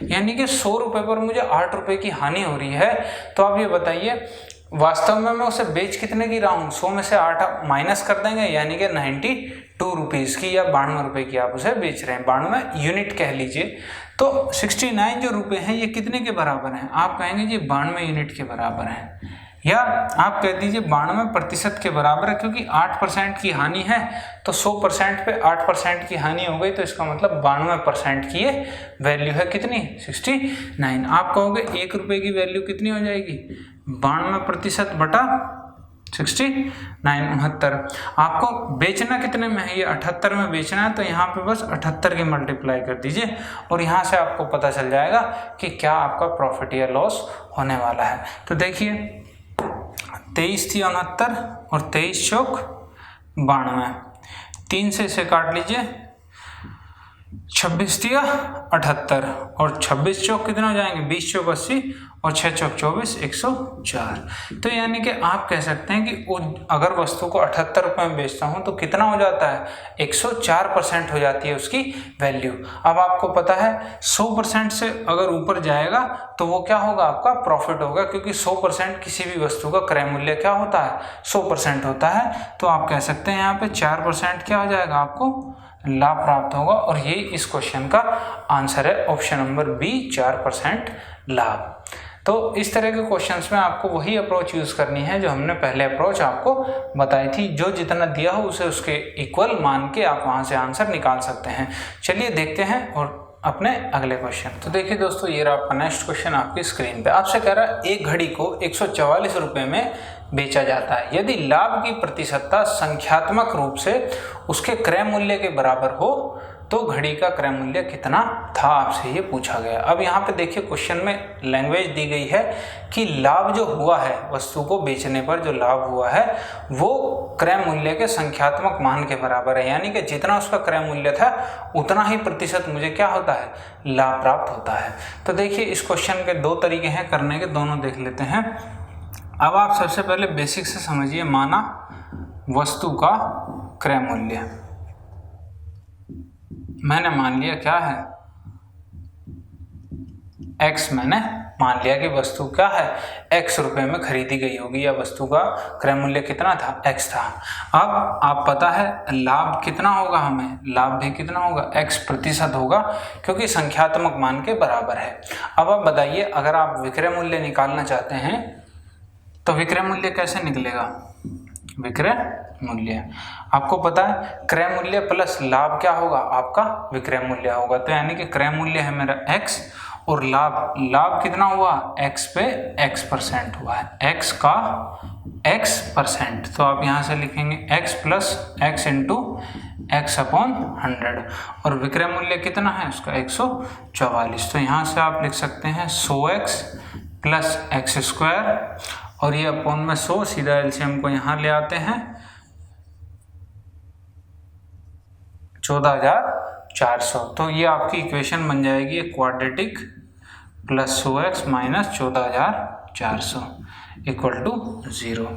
यानी कि 100 रुपये पर मुझे 8 रुपये की हानि हो रही है। तो आप ये बताइए वास्तव में मैं उसे बेच कितने की रहा हूँ, 100 में से 8 माइनस कर देंगे, यानी कि 92 रुपीज़ की या 92 रुपये की आप उसे बेच रहे हैं, 92 यूनिट कह लीजिए। तो 69 जो रुपये हैं ये कितने के बराबर हैं, आप कहेंगे जी 92 यूनिट के बराबर हैं, या आप कह दीजिए 92% के बराबर है, क्योंकि 8% की हानि है तो 100% पे 8% की हानि हो गई, तो इसका मतलब 92% की ये वैल्यू है कितनी 69। आप कहोगे 1 रुपये की वैल्यू कितनी हो जाएगी 92% बटा 69 69। आपको बेचना कितने में है, ये 78 में बेचना है, तो यहाँ पे बस 78 की मल्टीप्लाई कर दीजिए और यहाँ से आपको पता चल जाएगा कि क्या आपका प्रॉफिट या लॉस होने वाला है। तो देखिए 23 थी 69 और 23 चौक 92, 3 से इसे काट लीजिए, 26 थी 78 और 26 चौक कितने हो जाएंगे 20 चौक 80 और 6 चौक 24 104। तो यानी कि आप कह सकते हैं कि अगर वस्तु को 78 रुपये में बेचता हूं तो कितना हो जाता है 104% हो जाती है उसकी वैल्यू। अब आपको पता है 100% से अगर ऊपर जाएगा तो वो क्या होगा आपका प्रॉफिट होगा, क्योंकि 100% किसी भी वस्तु का क्रय मूल्य क्या होता है 100% होता है। तो आप कह सकते हैं यहाँ पे 4% क्या हो जाएगा आपको लाभ प्राप्त होगा, और ये इस क्वेश्चन का आंसर है ऑप्शन नंबर बी 4% लाभ। तो इस तरह के क्वेश्चंस में आपको वही अप्रोच यूज करनी है जो हमने पहले अप्रोच आपको बताई थी, जो जितना दिया हो उसे उसके इक्वल मान के आप वहां से आंसर निकाल सकते हैं। चलिए देखते हैं और अपने अगले क्वेश्चन। तो देखिए दोस्तों, ये रहा आपका नेक्स्ट क्वेश्चन आपकी स्क्रीन पे। आपसे कह रहा है एक घड़ी को 144 रुपये में बेचा जाता है, यदि लाभ की प्रतिशतता संख्यात्मक रूप से उसके क्रय मूल्य के बराबर हो तो घड़ी का क्रय मूल्य कितना था, आपसे ये पूछा गया। अब यहाँ पे देखिए क्वेश्चन में लैंग्वेज दी गई है कि लाभ जो हुआ है वस्तु को बेचने पर जो लाभ हुआ है वो क्रय मूल्य के संख्यात्मक मान के बराबर है, यानी कि जितना उसका क्रय मूल्य था उतना ही प्रतिशत मुझे क्या होता है लाभ प्राप्त होता है। तो देखिए इस क्वेश्चन के दो तरीके हैं करने के, दोनों देख लेते हैं। अब आप सबसे पहले बेसिक से समझिए, माना वस्तु का क्रय मूल्य मैंने मान लिया क्या है x, मैंने मान लिया कि वस्तु क्या है x रुपए में खरीदी गई होगी या वस्तु का क्रय मूल्य कितना था x था। अब आप पता है लाभ कितना होगा, हमें लाभ भी कितना होगा x% होगा क्योंकि संख्यात्मक मान के बराबर है। अब आप बताइए अगर आप विक्रय मूल्य निकालना चाहते हैं तो विक्रय मूल्य कैसे निकलेगा। विक्रय मूल्य आपको पता है क्रय मूल्य प्लस लाभ क्या होगा आपका विक्रय मूल्य होगा। तो यानी कि क्रय मूल्य है मेरा x और लाभ कितना हुआ x पे x% हुआ है, x का x%। तो आप यहाँ से लिखेंगे x plus x into x/100 और विक्रय मूल्य कितना है उसका 144। तो यहाँ से आप लिख सकते हैं 100x प्लस x² और ये अपॉन में 100, सीधा एलसीएम को यहाँ ले आते हैं 14,400। तो ये आपकी इक्वेशन बन जाएगी quadratic plus 100x minus 14,400 equal to 0।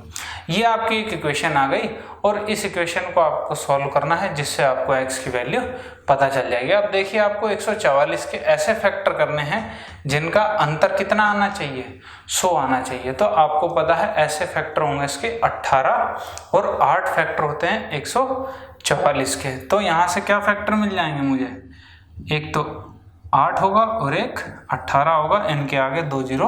ये आपकी एक इक्वेशन आ गई और इस इक्वेशन को आपको सॉल्व करना है जिससे आपको x की वैल्यू पता चल जाएगी। अब देखिए आपको 144 के ऐसे फैक्टर करने हैं जिनका अंतर कितना आना चाहिए 100 आना चाहिए। तो आपको पता है ऐसे फैक्टर होंगे इसके 18 और 8 फैक्टर होते हैं 144 के। तो यहाँ से क्या फैक्टर मिल जाएंगे मुझे, एक तो 8 होगा और एक 18 होगा, इनके आगे 2 जीरो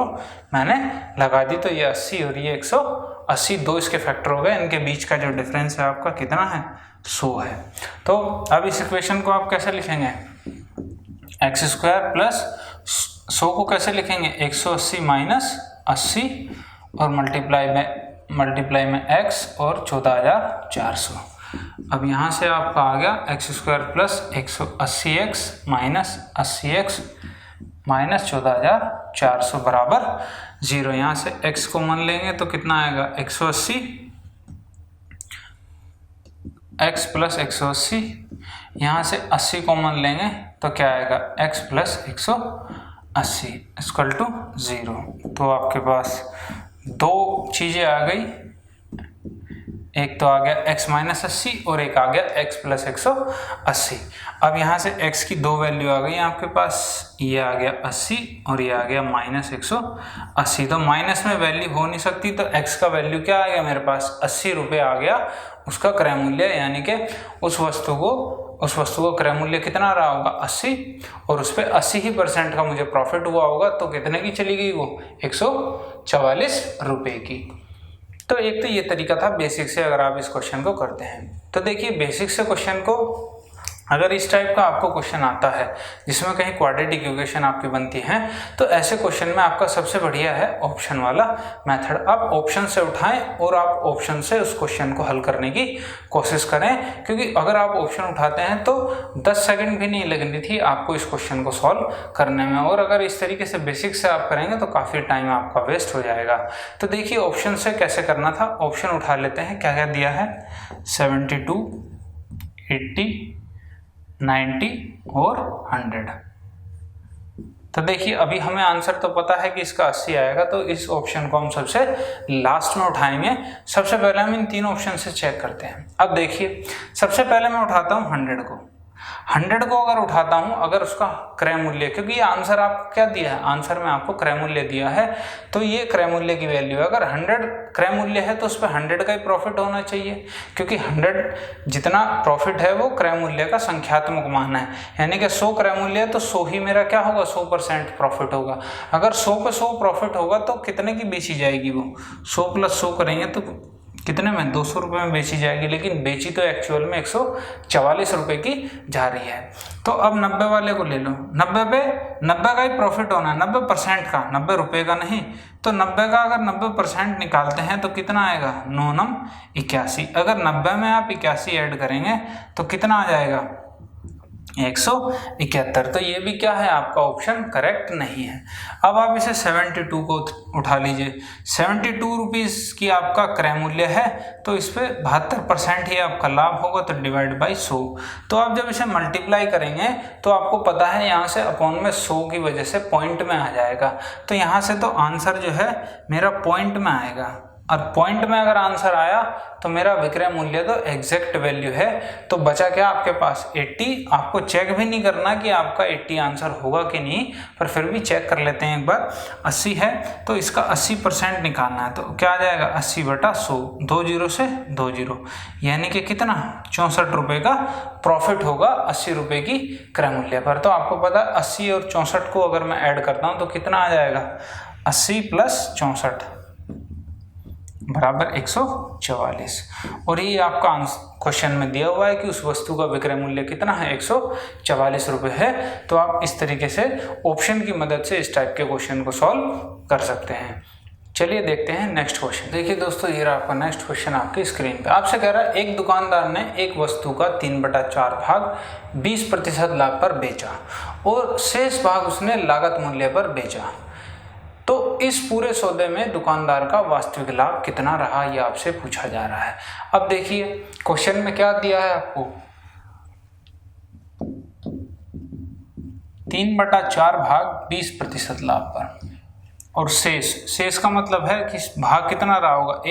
मैंने लगा दी। तो ये 80 और ये 180 दो इसके फैक्टर हो गए, इनके बीच का जो डिफरेंस है आपका कितना है 100 है। तो अब इस इक्वेशन को आप कैसे लिखेंगे x² प्लस 100 को कैसे लिखेंगे 180 माइनस 80 और मल्टीप्लाई में x और 14,400। अब यहाँ से आपका आ गया x² plus 180x minus 80x minus 14,400 बराबर 0। यहाँ से x को मान लेंगे तो कितना आएगा 180 x प्लस 180, यहाँ से 80 को मान लेंगे तो क्या आएगा x प्लस 180 इक्वल टू 0। तो आपके पास दो चीज़ें आ गई, एक तो आ गया x माइनस 80 और एक आ गया x प्लस 180। अब यहाँ से x की दो वैल्यू आ गई आपके पास, ये आ गया 80 और ये आ गया माइनस 180। तो माइनस में वैल्यू हो नहीं सकती, तो x का वैल्यू क्या आ गया मेरे पास 80 रुपये आ गया उसका क्रय मूल्य। यानी कि उस वस्तु को क्रय मूल्य कितना रहा होगा 80 और उस पर 80% का मुझे प्रॉफिट हुआ होगा। तो कितने की चली गई वो 144 रुपये की। तो एक तो ये तरीका था बेसिक से अगर आप इस क्वेश्चन को करते हैं। तो देखिए बेसिक से क्वेश्चन को अगर इस टाइप का आपको क्वेश्चन आता है जिसमें कहीं क्वाड्रेटिक इक्वेशन आपकी बनती है तो ऐसे क्वेश्चन में आपका सबसे बढ़िया है ऑप्शन वाला मेथड। आप ऑप्शन से उठाएं और आप ऑप्शन से उस क्वेश्चन को हल करने की कोशिश करें, क्योंकि अगर आप ऑप्शन उठाते हैं तो 10 सेकंड भी नहीं लगनी थी आपको इस क्वेश्चन को सॉल्व करने में। और अगर इस तरीके से बेसिक से आप करेंगे तो काफ़ी टाइम आपका वेस्ट हो जाएगा। तो देखिए ऑप्शन से कैसे करना था, ऑप्शन उठा लेते हैं। क्या क्या दिया है 72, 80, 90 और 100। तो देखिए अभी हमें आंसर तो पता है कि इसका 80 आएगा, तो इस ऑप्शन को हम सबसे लास्ट में उठाएंगे। सबसे पहले हम इन तीन ऑप्शन से चेक करते हैं। अब देखिए सबसे पहले मैं उठाता हूँ 100 को। 100 को अगर उठाता हूँ, अगर उसका क्रय मूल्य, क्योंकि ये आंसर आपको क्या दिया है, आंसर में आपको क्रय मूल्य दिया है, तो ये क्रय मूल्य की वैल्यू है। अगर 100 क्रय मूल्य है तो उस पर 100 का ही प्रॉफिट होना चाहिए, क्योंकि 100 जितना प्रॉफिट है वो क्रय मूल्य का संख्यात्मक मान है। यानी कि 100 क्रय मूल्य है तो 100 ही मेरा क्या होगा 100% प्रॉफिट होगा। अगर 100 पे 100 प्रॉफिट होगा तो कितने की बेची जाएगी वो, 100 प्लस 100 करेंगे तो कितने में 200 रुपये में बेची जाएगी, लेकिन बेची तो एक्चुअल में 144 रुपये की जा रही है। तो अब 90 वाले को ले लो। 90 पे 90 का ही प्रॉफिट होना है, 90% का, 90 रुपये का नहीं। तो 90 का अगर 90% निकालते हैं तो कितना आएगा 9 9 81। अगर 90 में आप 81 ऐड करेंगे तो कितना आ जाएगा 171। तो ये भी क्या है, आपका ऑप्शन करेक्ट नहीं है। अब आप इसे 72 को उठा लीजिए। 72 रुपीज़ की आपका क्रय मूल्य है, तो इस पे 72% ही आपका लाभ होगा, तो डिवाइड बाई 100। तो आप जब इसे मल्टीप्लाई करेंगे तो आपको पता है यहाँ से अपॉन में 100 की वजह से पॉइंट में आ जाएगा। तो यहाँ से तो आंसर जो है मेरा पॉइंट में आएगा, और पॉइंट में अगर आंसर आया तो मेरा विक्रय मूल्य तो एग्जैक्ट वैल्यू है। तो बचा क्या आपके पास 80। आपको चेक भी नहीं करना कि आपका 80 आंसर होगा कि नहीं, पर फिर भी चेक कर लेते हैं एक बार। 80 है तो इसका 80% निकालना है, तो क्या आ जाएगा 80/100, 2 0 से 2 0, यानी कि कितना 64 रुपये का प्रॉफिट होगा 80 रुपये की क्रय मूल्य पर। तो आपको पता है 80 और 64 को अगर मैं ऐड करता हूँ तो कितना आ जाएगा, 80 + 64 बराबर 144। और ये आपका क्वेश्चन में दिया हुआ है कि उस वस्तु का विक्रय मूल्य कितना है, 144 रुपये है। तो आप इस तरीके से ऑप्शन की मदद से इस टाइप के क्वेश्चन को सॉल्व कर सकते हैं। चलिए देखते हैं नेक्स्ट क्वेश्चन। देखिए दोस्तों, ये रहा आपका नेक्स्ट क्वेश्चन आपकी स्क्रीन पे। आपसे कह रहा है एक दुकानदार ने एक वस्तु का 3/4 भाग 20% लाभ पर बेचा और शेष भाग उसने लागत मूल्य पर बेचा। तो इस पूरे सौदे में दुकानदार का वास्तविक लाभ कितना रहा, यह आपसे पूछा जा रहा है। अब देखिए क्वेश्चन में क्या दिया है आपको, 3/4 भाग 20% लाभ पर, और शेष का मतलब है कि भाग कितना रहा होगा,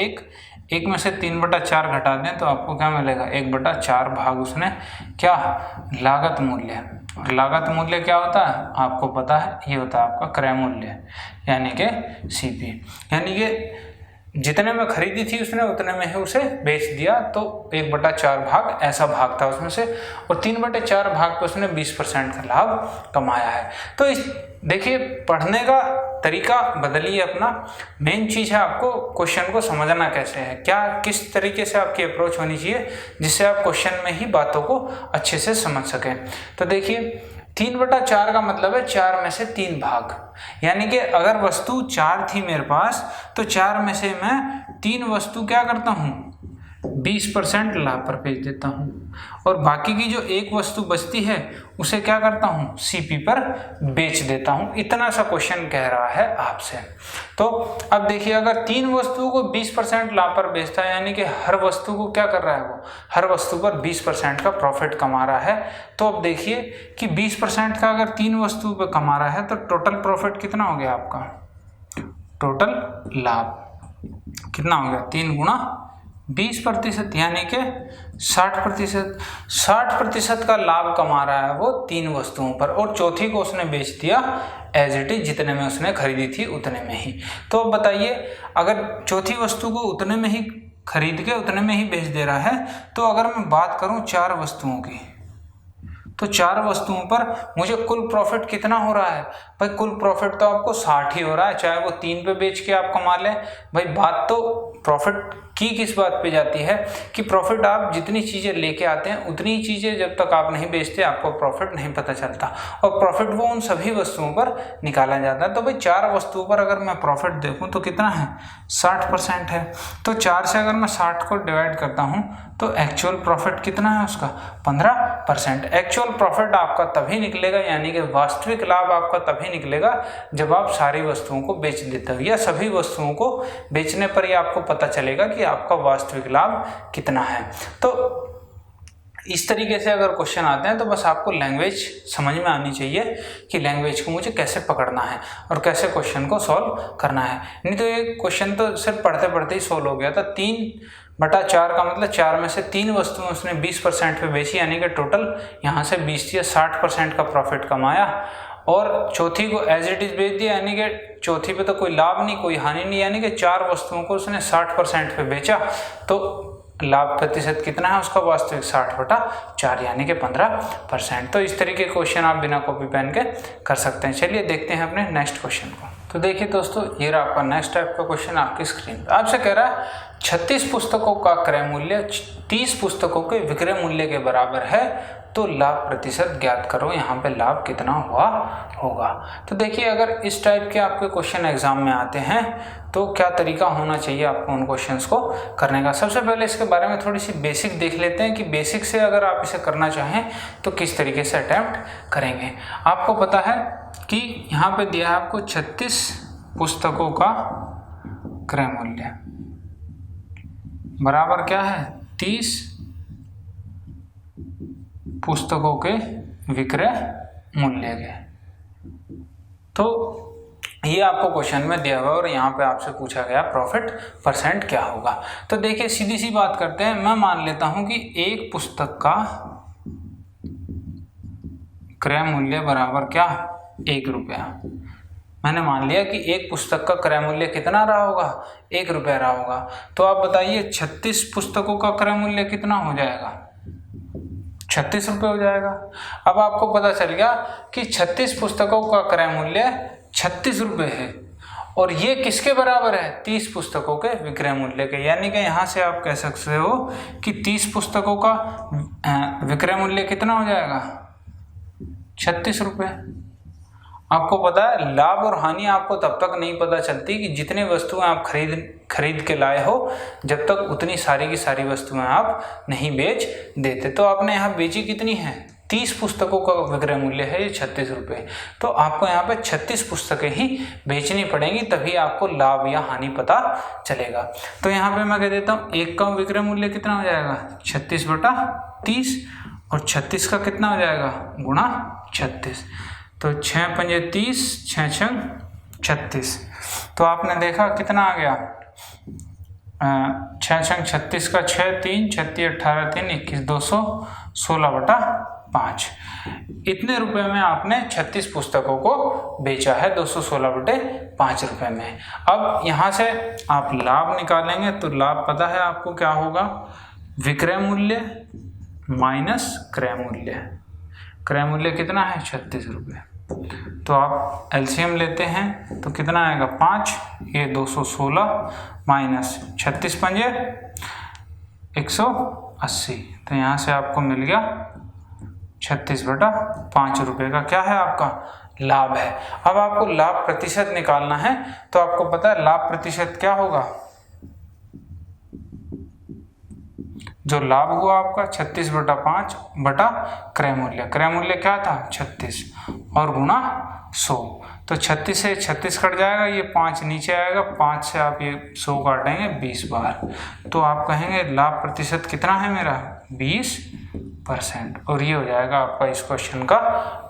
एक में से 3/4 घटा दें तो आपको क्या मिलेगा, 1/4 भाग उसने क्या, लागत मूल्य। और लागत मूल्य क्या होता है आपको पता है, ये होता है आपका क्रय मूल्य यानी कि सीपी। यानी कि जितने में खरीदी थी उसने उतने में ही उसे बेच दिया, तो 1/4 भाग ऐसा भाग था उसमें से, और 3/4 भाग पे उसने 20% का लाभ कमाया है। तो इस देखिए पढ़ने का तरीका बदलिए अपना। मेन चीज़ है आपको क्वेश्चन को समझना कैसे है, क्या किस तरीके से आपकी अप्रोच होनी चाहिए जिससे आप क्वेश्चन में ही बातों को अच्छे से समझ सकें। तो देखिए 3/4 का मतलब है 4 में से 3 भाग, यानी कि अगर वस्तु 4 थी मेरे पास तो 4 में से मैं 3 वस्तु क्या करता हूँ, 20% लाभ पर बेच देता हूँ, और बाकी की जो एक वस्तु बचती है उसे क्या करता हूँ, सीपी पर बेच देता हूँ। इतना सा क्वेश्चन कह रहा है आपसे। तो अब देखिए अगर 3 वस्तुओं को 20% लाभ पर बेचता है, यानी कि हर वस्तु को क्या कर रहा है, वो हर वस्तु पर 20% का प्रॉफिट कमा रहा है। तो अब देखिए कि 20% का अगर 3 वस्तु पर कमा रहा है तो टोटल प्रॉफिट कितना हो गया आपका, टोटल लाभ कितना हो गया, 3 × 20%, यानी कि 60%। 60% का लाभ कमा रहा है वो 3 वस्तुओं पर, और चौथी को उसने बेच दिया एज इट इज, जितने में उसने खरीदी थी उतने में ही। तो बताइए अगर चौथी वस्तु को उतने में ही खरीद के उतने में ही बेच दे रहा है, तो अगर मैं बात करूं 4 वस्तुओं की, तो 4 वस्तुओं पर मुझे कुल प्रॉफिट कितना हो रहा है भाई, कुल प्रॉफिट तो आपको 60 ही हो रहा है, चाहे वो 3 पे बेच के आप कमा लें। भाई बात तो प्रॉफिट की किस बात पे जाती है कि प्रॉफिट आप जितनी चीज़ें लेके आते हैं उतनी चीज़ें जब तक आप नहीं बेचते आपको प्रॉफिट नहीं पता चलता, और प्रॉफिट वो उन सभी वस्तुओं पर निकाला जाता है। तो भाई 4 वस्तुओं पर अगर मैं प्रॉफिट देखूं तो कितना है, 60% है। तो 4 से अगर मैं 60 को डिवाइड करता हूं तो एक्चुअल प्रॉफिट कितना है उसका, 15%। एक्चुअल प्रॉफिट आपका तभी निकलेगा, यानी कि वास्तविक लाभ आपका तभी निकलेगा जब आप सारी वस्तुओं को बेच देते हो, या सभी वस्तुओं को बेचने पर ही आपको पता चलेगा कि आपका वास्तविक लाभ कितना है। तो इस तरीके से अगर क्वेश्चन आते हैं तो बस आपको लैंग्वेज समझ में आनी चाहिए कि लैंग्वेज को मुझे कैसे पकड़ना है और कैसे क्वेश्चन को सॉल्व करना है। नहीं तो ये क्वेश्चन तो सिर्फ पढ़ते पढ़ते ही सॉल्व हो गया था। 3/4 का मतलब 4 में से 3 वस्तुएं उसने 20% पे बेची, यानी कि टोटल यहाँ से 20 या 60% का प्रॉफिट कमाया, और चौथी को एज इट इज बेच दिया, यानी कि चौथी पे तो कोई लाभ नहीं कोई हानि नहीं, यानी कि 4 वस्तुओं को उसने 60% पे बेचा, तो लाभ प्रतिशत कितना है उसका, वास्तविक 60/4 यानी कि 15%। तो इस तरीके के क्वेश्चन आप बिना कॉपी पेन के कर सकते हैं। चलिए देखते हैं अपने नेक्स्ट क्वेश्चन को। तो देखिए दोस्तों, ये रहा आपका नेक्स्ट टाइप का क्वेश्चन आपकी स्क्रीन पर। आपसे कह रहा है 36 पुस्तकों का क्रय मूल्य 30 पुस्तकों के विक्रय मूल्य के बराबर है, तो लाभ प्रतिशत ज्ञात करो। यहाँ पे लाभ कितना हुआ होगा। तो देखिए, अगर इस टाइप के आपके क्वेश्चन एग्जाम में आते हैं तो क्या तरीका होना चाहिए आपको उन क्वेश्चंस को करने का। सबसे पहले इसके बारे में थोड़ी सी बेसिक देख लेते हैं कि बेसिक से अगर आप इसे करना चाहें तो किस तरीके से अटेम्प्ट करेंगे। आपको पता है कि यहाँ पे दिया है आपको 36 पुस्तकों का क्रय मूल्य बराबर क्या है, 30 पुस्तकों के विक्रय मूल्य के। तो ये आपको क्वेश्चन में दिया हुआ और यहाँ पे आपसे पूछा गया प्रॉफिट परसेंट क्या होगा। तो देखिए, सीधी सी बात करते हैं। मैं मान लेता हूं कि एक पुस्तक का क्रय मूल्य बराबर क्या, 1 रुपया। मैंने मान लिया कि एक पुस्तक का क्रय मूल्य कितना रहा होगा, 1 रुपया रहा होगा। तो आप बताइए 36 पुस्तकों का क्रय मूल्य कितना हो जाएगा, 36 रुपये हो जाएगा। अब आपको पता चल गया कि 36 पुस्तकों का क्रय मूल्य 36 रुपये है और ये किसके बराबर है, 30 पुस्तकों के विक्रय मूल्य के। यानी कि यहाँ से आप कह सकते हो कि 30 पुस्तकों का विक्रय मूल्य कितना हो जाएगा, 36 रुपये। आपको पता है लाभ और हानि आपको तब तक नहीं पता चलती कि जितने वस्तुएं आप खरीद के लाए हो, जब तक उतनी सारी की सारी वस्तुएं आप नहीं बेच देते। तो आपने यहाँ बेची कितनी है, 30 पुस्तकों का विक्रय मूल्य है ये 36 रुपये। तो आपको यहाँ पे 36 पुस्तकें ही बेचनी पड़ेंगी, तभी आपको लाभ या हानि पता चलेगा। तो यहाँ पे मैं कह देता हूँ एक का विक्रय मूल्य कितना हो जाएगा, 36/30 और 36 का कितना हो जाएगा गुणा 36। तो 6 पंजे 30, 6 छंग 36। तो आपने देखा कितना आ गया, 6 छंग 36 का 6, 3 36 18 3 21 216/5। इतने रुपए में आपने 36 पुस्तकों को बेचा है 216/5 रुपए में। अब यहाँ से आप लाभ निकालेंगे तो लाभ पता है आपको क्या होगा, विक्रय मूल्य माइनस क्रय मूल्य। क्रय मूल्य कितना है, 36 रुपये। तो आप एलसीएम लेते हैं तो कितना आएगा, 5, ये 216 माइनस 36 पंजे 180। तो यहाँ से आपको मिल गया 36/5 रुपये का क्या है आपका लाभ है। अब आपको लाभ प्रतिशत निकालना है, तो आपको पता है लाभ प्रतिशत क्या होगा, जो लाभ हुआ आपका 36/5 बटा क्रय मूल्य। क्रय मूल्य क्या था 36 और गुणा 100। तो 36 से 36 कट जाएगा, ये 5 नीचे आएगा, 5 से आप ये 100 काटेंगे 20 बार। तो आप कहेंगे लाभ प्रतिशत कितना है मेरा, 20%। और ये हो जाएगा आपका इस क्वेश्चन का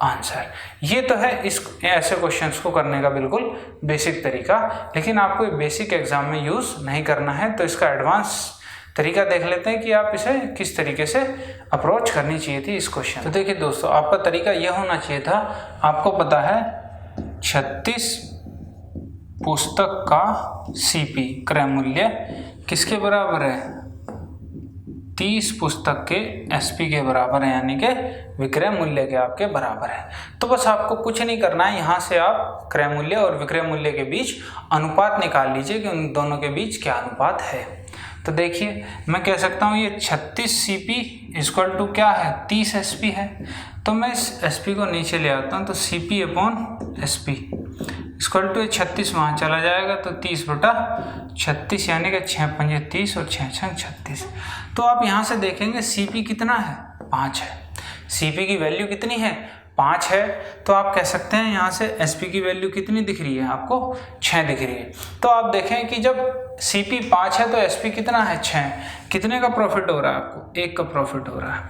आंसर। ये तो है इस ऐसे क्वेश्चंस को करने का बिल्कुल बेसिक तरीका, लेकिन आपको ये बेसिक एग्जाम में यूज नहीं करना है। तो इसका एडवांस तरीका देख लेते हैं कि आप इसे किस तरीके से अप्रोच करनी चाहिए थी इस क्वेश्चन। तो देखिए दोस्तों, आपका तरीका यह होना चाहिए था, आपको पता है 36 पुस्तक का सीपी क्रय मूल्य किसके बराबर है, 30 पुस्तक के एसपी के बराबर है, यानी कि विक्रय मूल्य के आपके बराबर है। तो बस आपको कुछ नहीं करना है, यहाँ से आप क्रय मूल्य और विक्रय मूल्य के बीच अनुपात निकाल लीजिए कि उन दोनों के बीच क्या अनुपात है। तो देखिए, मैं कह सकता हूँ ये 36 CP इक्वल टू क्या है, 30 SP है। तो मैं इस SP को नीचे ले आता हूँ, तो CP/SP इक्वल टू 36 वहाँ चला जाएगा, तो 30/36 यानी कि 6 पंजे 30 और 6 छंग 36। तो आप यहाँ से देखेंगे CP कितना है, 5 है। CP की वैल्यू कितनी है, 5 है। तो आप कह सकते हैं यहाँ से SP की वैल्यू कितनी दिख रही है आपको, 6 दिख रही है। तो आप देखें कि जब CP 5 है तो SP कितना है, 6। कितने का प्रॉफिट हो रहा है आपको, 1 का प्रॉफिट हो रहा है।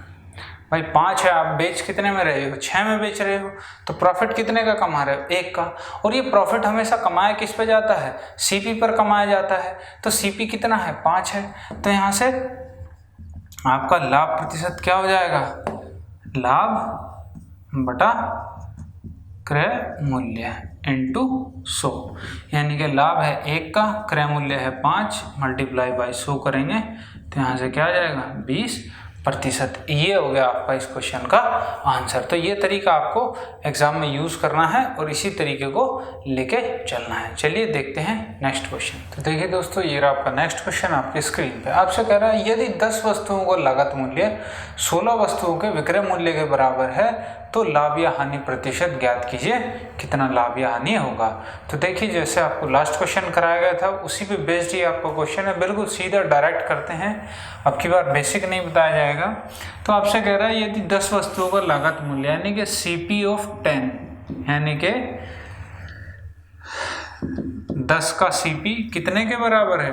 भाई 5 है, आप बेच कितने में रहे हो, 6 में बेच रहे हो, तो प्रॉफिट कितने का कमा रहे हो, 1 का। और ये प्रॉफिट हमेशा कमाया किस पे जाता है, CP पर कमाया जाता है। तो CP कितना है, 5 है। तो यहाँ से आपका लाभ प्रतिशत क्या हो जाएगा, लाभ बटा क्रय मूल्य इंटू 100, यानी कि लाभ है 1 का, क्रय मूल्य है 5 मल्टीप्लाई बाई 100 करेंगे तो यहाँ से क्या आ जाएगा 20 प्रतिशत। ये हो गया आपका इस क्वेश्चन का आंसर। तो ये तरीका आपको एग्जाम में यूज करना है और इसी तरीके को लेके चलना है। चलिए देखते हैं नेक्स्ट क्वेश्चन। तो देखिए दोस्तों, ये रहा आपका नेक्स्ट क्वेश्चन आपकी स्क्रीन पे। आपसे कह रहा है यदि 10 वस्तुओं का लागत मूल्य 16 वस्तुओं के विक्रय मूल्य के बराबर है तो लाभ या हानि प्रतिशत ज्ञात कीजिए, कितना लाभ या हानि होगा। तो देखिए, जैसे आपको लास्ट क्वेश्चन कराया गया था उसी पे बेस्ड ही आपका क्वेश्चन है, बिल्कुल सीधा डायरेक्ट करते हैं। अब की बार बेसिक नहीं बताया जाएगा। तो आपसे कह रहा है यदि 10 वस्तुओं का लागत मूल्य यानी कि CP ऑफ 10 यानी कि 10 का CP कितने के बराबर है,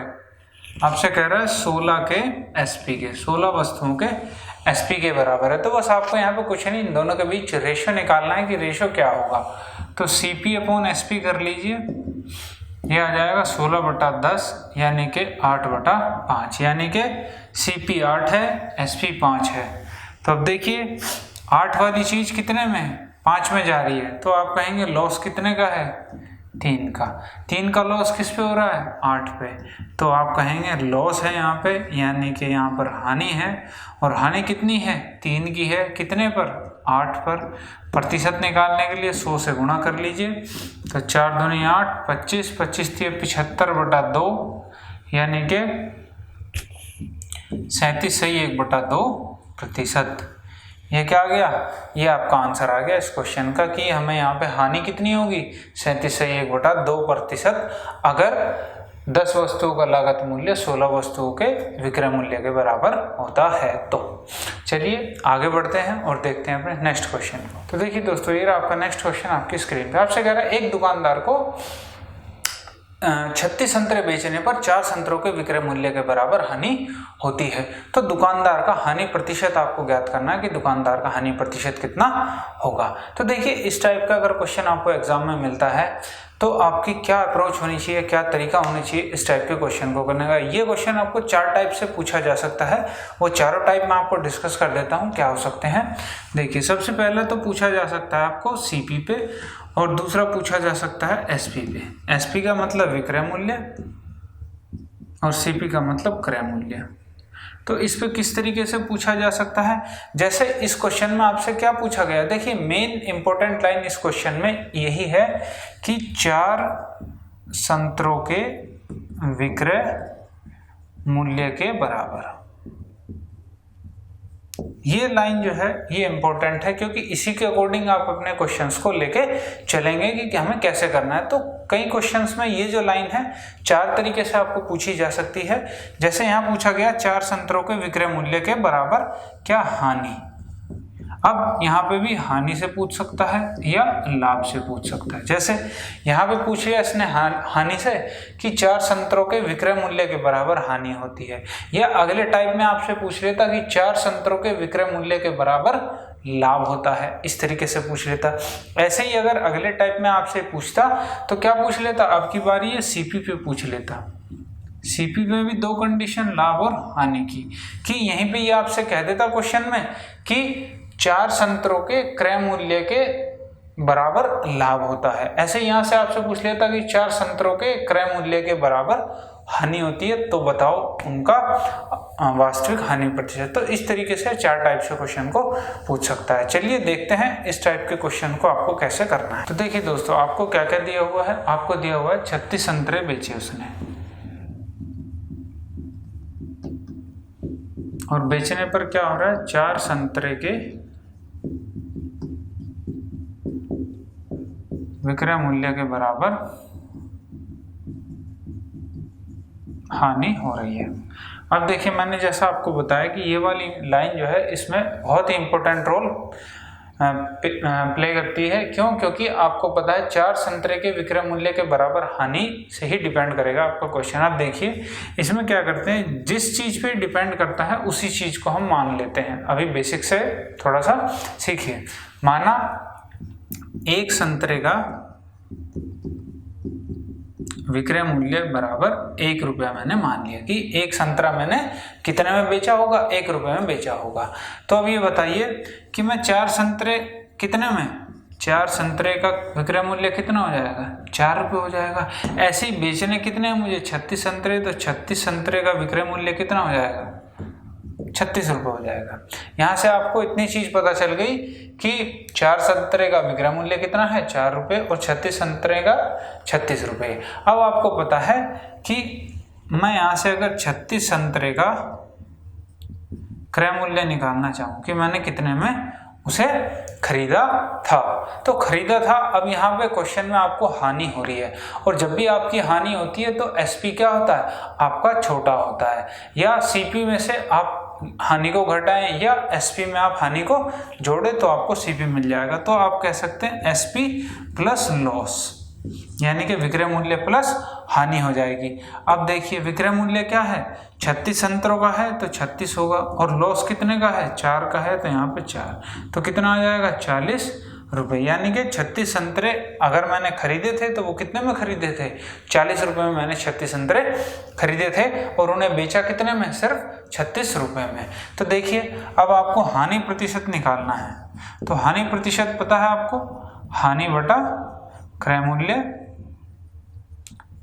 आपसे कह रहा है 16 के SP के, 16 वस्तुओं के SP के बराबर है। तो बस आपको यहाँ पे कुछ नहीं, इन दोनों के बीच रेशो निकालना है कि रेशो क्या होगा। तो CP अपॉन SP कर लीजिए, ये आ जाएगा 16/10 यानी कि 8/5, यानी कि CP 8 है, SP 5 है। तो अब देखिए 8 वाली चीज कितने में है, 5 में जा रही है, तो आप कहेंगे लॉस कितने का है, 3 का। 3 का लॉस किस पे हो रहा है, 8 पे। तो आप कहेंगे लॉस है यहाँ पे, यानी कि यहाँ पर हानि है, और हानि कितनी है, 3 की है, कितने पर, 8 पर। प्रतिशत निकालने के लिए 100 से गुणा कर लीजिए। तो 4 दूनी 8, 25, 25 75/2 यानी कि 37.1/2%। ये क्या आ गया, ये आपका आंसर आ गया इस क्वेश्चन का कि हमें यहाँ पे हानि कितनी होगी, 37.1/2% अगर 10 वस्तुओं का लागत मूल्य 16 वस्तुओं के विक्रय मूल्य के बराबर होता है। तो चलिए आगे बढ़ते हैं और देखते हैं अपने नेक्स्ट क्वेश्चन को। तो देखिए दोस्तों, ये आपका नेक्स्ट क्वेश्चन आपकी स्क्रीन पे। आपसे कह रहा है एक दुकानदार को 36 संतरे बेचने पर 4 संतरों के विक्रय मूल्य के बराबर हानि होती है। तो दुकानदार का हानि प्रतिशत आपको ज्ञात करना है कि दुकानदार का हानि प्रतिशत कितना होगा। तो देखिए, इस टाइप का अगर क्वेश्चन आपको एग्जाम में मिलता है तो आपकी क्या अप्रोच होनी चाहिए, क्या तरीका होना चाहिए इस टाइप के क्वेश्चन को करने का। ये क्वेश्चन आपको 4 टाइप से पूछा जा सकता है, वो चारों टाइप मैं आपको डिस्कस कर देता हूँ क्या हो सकते हैं। देखिए, सबसे पहले तो पूछा जा सकता है आपको CP पे, और दूसरा पूछा जा सकता है SP पे। SP का मतलब विक्रय मूल्य और CP का मतलब क्रय मूल्य। तो इस पे किस तरीके से पूछा जा सकता है, जैसे इस क्वेश्चन में आपसे क्या पूछा गया। देखिए, मेन इंपॉर्टेंट लाइन इस क्वेश्चन में यही है कि 4 संतरों के विक्रय मूल्य के बराबर। ये लाइन जो है ये इंपॉर्टेंट है, क्योंकि इसी के अकॉर्डिंग आप अपने क्वेश्चंस को लेके चलेंगे कि हमें कैसे करना है। तो कई क्वेश्चंस में ये जो लाइन है 4 तरीके से आपको पूछी जा सकती है। जैसे यहाँ पूछा गया 4 संतरों के विक्रय मूल्य के बराबर क्या हानि। अब यहाँ पे भी हानि से पूछ सकता है या लाभ से पूछ सकता है। जैसे यहाँ पे पूछ लिया इसने हानि से कि 4 संतरों के विक्रय मूल्य के बराबर हानि होती है, या अगले टाइप में आपसे पूछ लेता कि 4 संतरों के विक्रय मूल्य के बराबर लाभ होता है, इस तरीके से पूछ लेता। ऐसे ही अगर अगले टाइप में आपसे पूछता तो क्या पूछ लेता, अब की बारी ये CP पे पूछ लेता। CP में भी 2 कंडीशन, लाभ और हानि की, कि यहीं पे ये आपसे कह देता क्वेश्चन में कि 4 संतरों के क्रय मूल्य के बराबर लाभ होता है। ऐसे यहाँ से आपसे पूछ लेता कि 4 संतरों के क्रय मूल्य के बराबर हानि होती है, तो बताओ उनका वास्तविक हानि प्रतिशत। तो इस तरीके से 4 टाइप से क्वेश्चन को पूछ सकता है। चलिए देखते हैं इस टाइप के क्वेश्चन को आपको कैसे करना है। तो देखिए दोस्तों, आपको क्या क्या दिया हुआ है, आपको दिया हुआ है 36 संतरे बेचे उसने, और बेचने पर क्या हो रहा है, 4 संतरे के विक्रय मूल्य के बराबर हानि हो रही है। अब देखिए, मैंने जैसा आपको बताया कि ये वाली लाइन जो है इसमें बहुत ही इंपॉर्टेंट रोल प्ले करती है। क्यों? क्योंकि आपको पता है 4 संतरे के विक्रय मूल्य के बराबर हानि से ही डिपेंड करेगा आपका क्वेश्चन। आप देखिए इसमें क्या करते हैं, जिस चीज पे डिपेंड करता है उसी चीज को हम मान लेते हैं। अभी बेसिक से थोड़ा सा सीखिए। माना 1 संतरे का विक्रय मूल्य बराबर 1 रुपया मैंने मान लिया कि 1 संतरा मैंने कितने में बेचा होगा, 1 रुपये में बेचा होगा। तो अब ये बताइए कि मैं 4 संतरे कितने में, 4 संतरे का विक्रय मूल्य कितना हो जाएगा, 4 रुपये हो जाएगा। ऐसे ही बेचने कितने हैं मुझे, 36 संतरे, तो 36 संतरे का विक्रय मूल्य कितना हो जाएगा, 36 रुपये हो जाएगा। यहाँ से आपको इतनी चीज पता चल गई कि 4 संतरे का विक्रय मूल्य कितना है 4 रुपये और 36 संतरे का 36 रुपये। अब आपको पता है कि मैं यहाँ से अगर 36 संतरे का क्रय मूल्य निकालना चाहूँ कि मैंने कितने में उसे खरीदा था, तो खरीदा था। अब यहाँ पे क्वेश्चन में आपको हानि हो रही है, और जब भी आपकी हानि होती है तो एसपी क्या होता है आपका छोटा होता है, या सीपी में से आप हानि को घटाएं या एसपी में आप हानि को जोड़ें तो आपको सीपी मिल जाएगा। तो आप कह सकते हैं एसपी प्लस लॉस, यानी कि विक्रय मूल्य प्लस हानि हो जाएगी। अब देखिए विक्रय मूल्य क्या है 36 संतरों का है तो 36 होगा, और लॉस कितने का है 4 का है तो यहाँ पे 4, तो कितना आ जाएगा 40 रुपये। यानी कि 36 संतरे अगर मैंने खरीदे थे तो वो कितने में खरीदे थे 40 रुपये में मैंने 36 संतरे खरीदे थे, और उन्हें बेचा कितने में सिर्फ 36 रुपये में। तो देखिए अब आपको हानि प्रतिशत निकालना है, तो हानि प्रतिशत पता है आपको, हानि बटा क्रय मूल्य